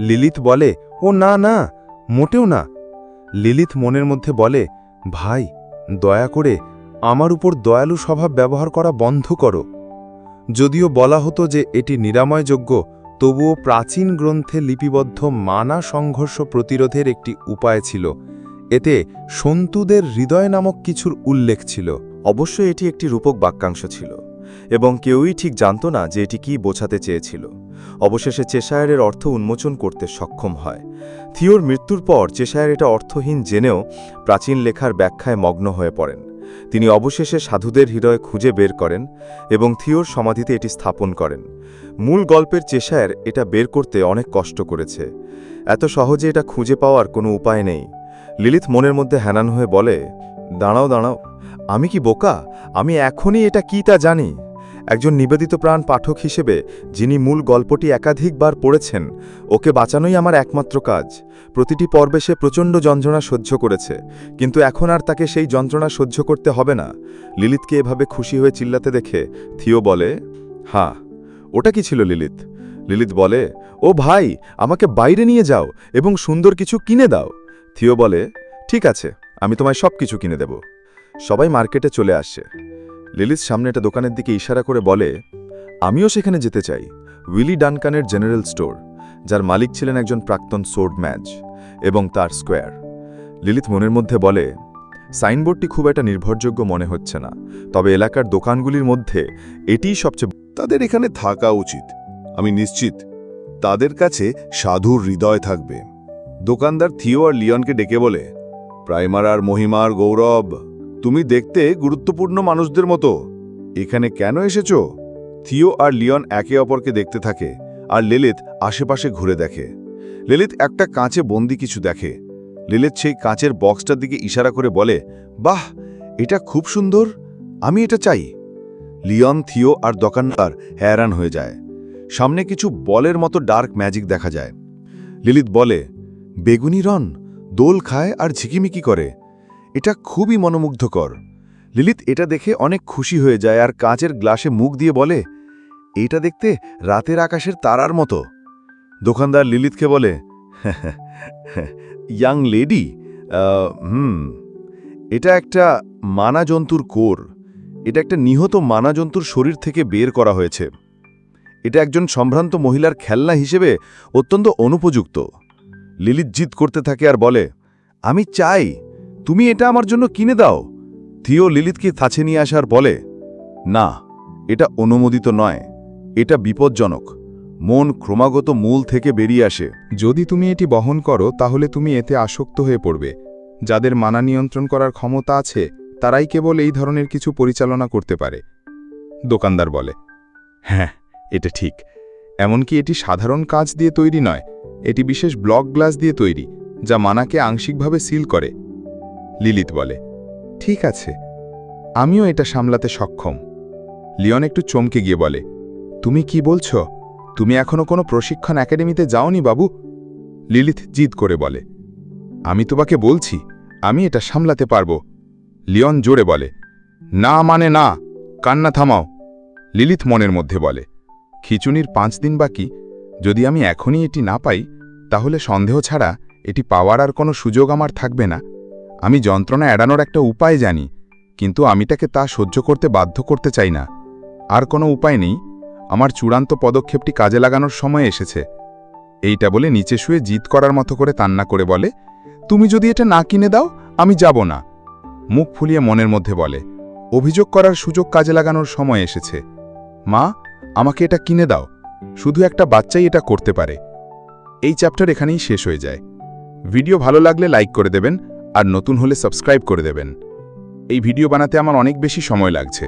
লিলিথ বলে, ও না না, মোটেও না। লিলিথ মনের মধ্যে বলে, ভাই, দয়া করে আমার উপর দয়ালু স্বভাব ব্যবহার করা বন্ধ করো। যদিও বলা হতো যে এটি নিরাময়যোগ্য, তবুও প্রাচীন গ্রন্থে লিপিবদ্ধ মানা সংঘর্ষ প্রতিরোধের একটি উপায় ছিল। এতে সন্তুদের হৃদয় নামক কিছুর উল্লেখ ছিল। অবশ্যই এটি একটি রূপক বাক্যাংশ ছিল, এবং কেউই ঠিক জানত না যে এটি কী বোঝাতে চেয়েছিল। অবশেষে চেশায়ারের অর্থ উন্মোচন করতে সক্ষম হয়। থিওর মৃত্যুর পর চেশায়ার এটা অর্থহীন জেনেও প্রাচীন লেখার ব্যাখ্যায় মগ্ন হয়ে পড়েন। তিনি অবশেষে সাধুদের হৃদয় খুঁজে বের করেন এবং থিওর সমাধিতে এটি স্থাপন করেন। মূল গল্পের চেশায়ার এটা বের করতে অনেক কষ্ট করেছে। এত সহজে এটা খুঁজে পাওয়ার কোনো উপায় নেই। লিলিথ মনের মধ্যে হ্যানান হয়ে বলে, দাঁড়াও দাঁড়াও, আমি কি বোকা? আমি এখনই এটা কি তা জানি। একজন নিবেদিত প্রাণ পাঠক হিসেবে, যিনি মূল গল্পটি একাধিকবার পড়েছেন, ওকে বাঁচানোই আমার একমাত্র কাজ। প্রতিটি পর্বে সে প্রচণ্ড যন্ত্রণা সহ্য করেছে, কিন্তু এখন আর তাকে সেই যন্ত্রণা সহ্য করতে হবে না। লিলিথকে এভাবে খুশি হয়ে চিল্লাতে দেখে থিও বলে, হ্যাঁ, ওটা কি ছিল লিলিথ? লিলিথ বলে, ও ভাই, আমাকে বাইরে নিয়ে যাও এবং সুন্দর কিছু কিনে দাও। থিও বলে, ঠিক আছে, আমি তোমায় সব কিছু কিনে দেব। সবাই মার্কেটে চলে আসে। লিলিথ সামনে একটা দোকানের দিকে ইশারা করে বলে, আমিও সেখানে যেতে চাই। উইলি ডানকানের জেনারেল স্টোর, যার মালিক ছিলেন একজন প্রাক্তন সোর্ড ম্যাচ, এবং তার স্কোয়ার। লিলিথ মনের মধ্যে বলে, সাইনবোর্ডটি খুব একটা নির্ভরযোগ্য মনে হচ্ছে না, তবে এলাকার দোকানগুলির মধ্যে এটিই সবচেয়ে। তাদের এখানে থাকা উচিত। আমি নিশ্চিত তাদের কাছে সাধুর হৃদয় থাকবে। দোকানদার থিও আর লিওনকে ডেকে বলে, প্রাইমার আর মহিমার গৌরব, তুমি দেখতে গুরুত্বপূর্ণ মানুষদের মতো। এখানে কেন এসেছ? থিও আর লিওন একে অপরকে দেখতে থাকে, আর লিলিথ আশেপাশে ঘুরে দেখে। লিলিথ একটা কাঁচে বন্দি কিছু দেখে। লিলিথ সেই কাঁচের বক্সটার দিকে ইশারা করে বলে, বাহ, এটা খুব সুন্দর, আমি এটা চাই। লিওন, থিও আর দোকানদার হ্যারান হয়ে যায়। সামনে কিছু বলের মতো ডার্ক ম্যাজিক দেখা যায়। লিলিথ বলে, বেগুনি রন দোল খায় আর ঝিকিমিকি করে, এটা খুবই মনোমুগ্ধকর। লিলিথ এটা দেখে অনেক খুশি হয়ে যায় আর কাঁচের গ্লাসে মুখ দিয়ে বলে, এটা দেখতে রাতের আকাশের তারার মতো। দোকানদার লিলিথকে বলে, ইয়াং লেডি, এটা একটা মানা জন্তুর কোর। এটা একটা নিহত মানা জন্তুর শরীর থেকে বের করা হয়েছে। এটা একজন সম্ভ্রান্ত মহিলার খেলনা হিসেবে অত্যন্ত অনুপযুক্ত। লিলিথ জিদ করতে থাকে আর বলে, আমি চাই, তুমি এটা আমার জন্য কিনে দাও। থিও লিলিথকে কাছে নিয়ে আসার বলে, না, এটা অনুমোদিত নয়, এটা বিপজ্জনক। মন ক্রমাগত মূল থেকে বেরিয়ে আসে। যদি তুমি এটি বহন করো তাহলে তুমি এতে আসক্ত হয়ে পড়বে। যাদের মানা নিয়ন্ত্রণ করার ক্ষমতা আছে তারাই কেবল এই ধরনের কিছু পরিচালনা করতে পারে। দোকানদার বলে, হ্যাঁ, এটা ঠিক। এমনকি এটি সাধারণ কাঁচ দিয়ে তৈরি নয়, এটি বিশেষ ব্লক গ্লাস দিয়ে তৈরি, যা মানাকে আংশিকভাবে সিল করে। লিলিথ বলে, ঠিক আছে, আমিও এটা সামলাতে সক্ষম। লিওন একটু চমকে গিয়ে বলে, তুমি কি বলছো? তুমি এখনো কোনো প্রশিক্ষণ একাডেমিতে যাওনি বাবু? লিলিথ জিদ করে বলে, আমি তোমাকে বলছি, আমি এটা সামলাতে পারবো। লিওন জোরে বলে, না মানে না, কান্না থামাও। লিলিথ মনের মধ্যে বলে, খিচুনির 5 দিন বাকি, যদি আমি এখনই এটি না পাই তাহলে সন্দেহ ছাড়া এটি পাওয়ার আর কোনো সুযোগ আমার থাকবে না। আমি যন্ত্রণা এড়ানোর একটা উপায় জানি, কিন্তু আমি তাকে তা সহ্য করতে বাধ্য করতে চাই না। আর কোনো উপায় নেই, আমার চূড়ান্ত পদক্ষেপটি কাজে লাগানোর সময় এসেছে। এইটা বলে নিচে শুয়ে জিদ করার মতো করে কান্না করে বলে, তুমি যদি এটা না কিনে দাও আমি যাব না। মুখ ফুলিয়ে মনের মধ্যে বলে, অভিযোগ করার সুযোগ কাজে লাগানোর সময় এসেছে। মা, আমাকে এটা কিনে দাও, শুধু একটা বাচ্চাই এটা করতে পারে। এই চ্যাপ্টার এখানেই শেষ হয়ে যায়। ভিডিও ভালো লাগলে লাইক করে দেবেন আর নতুন হলে সাবস্ক্রাইব করে দেবেন। এই ভিডিও বানাতে আমার অনেক বেশি সময় লাগছে।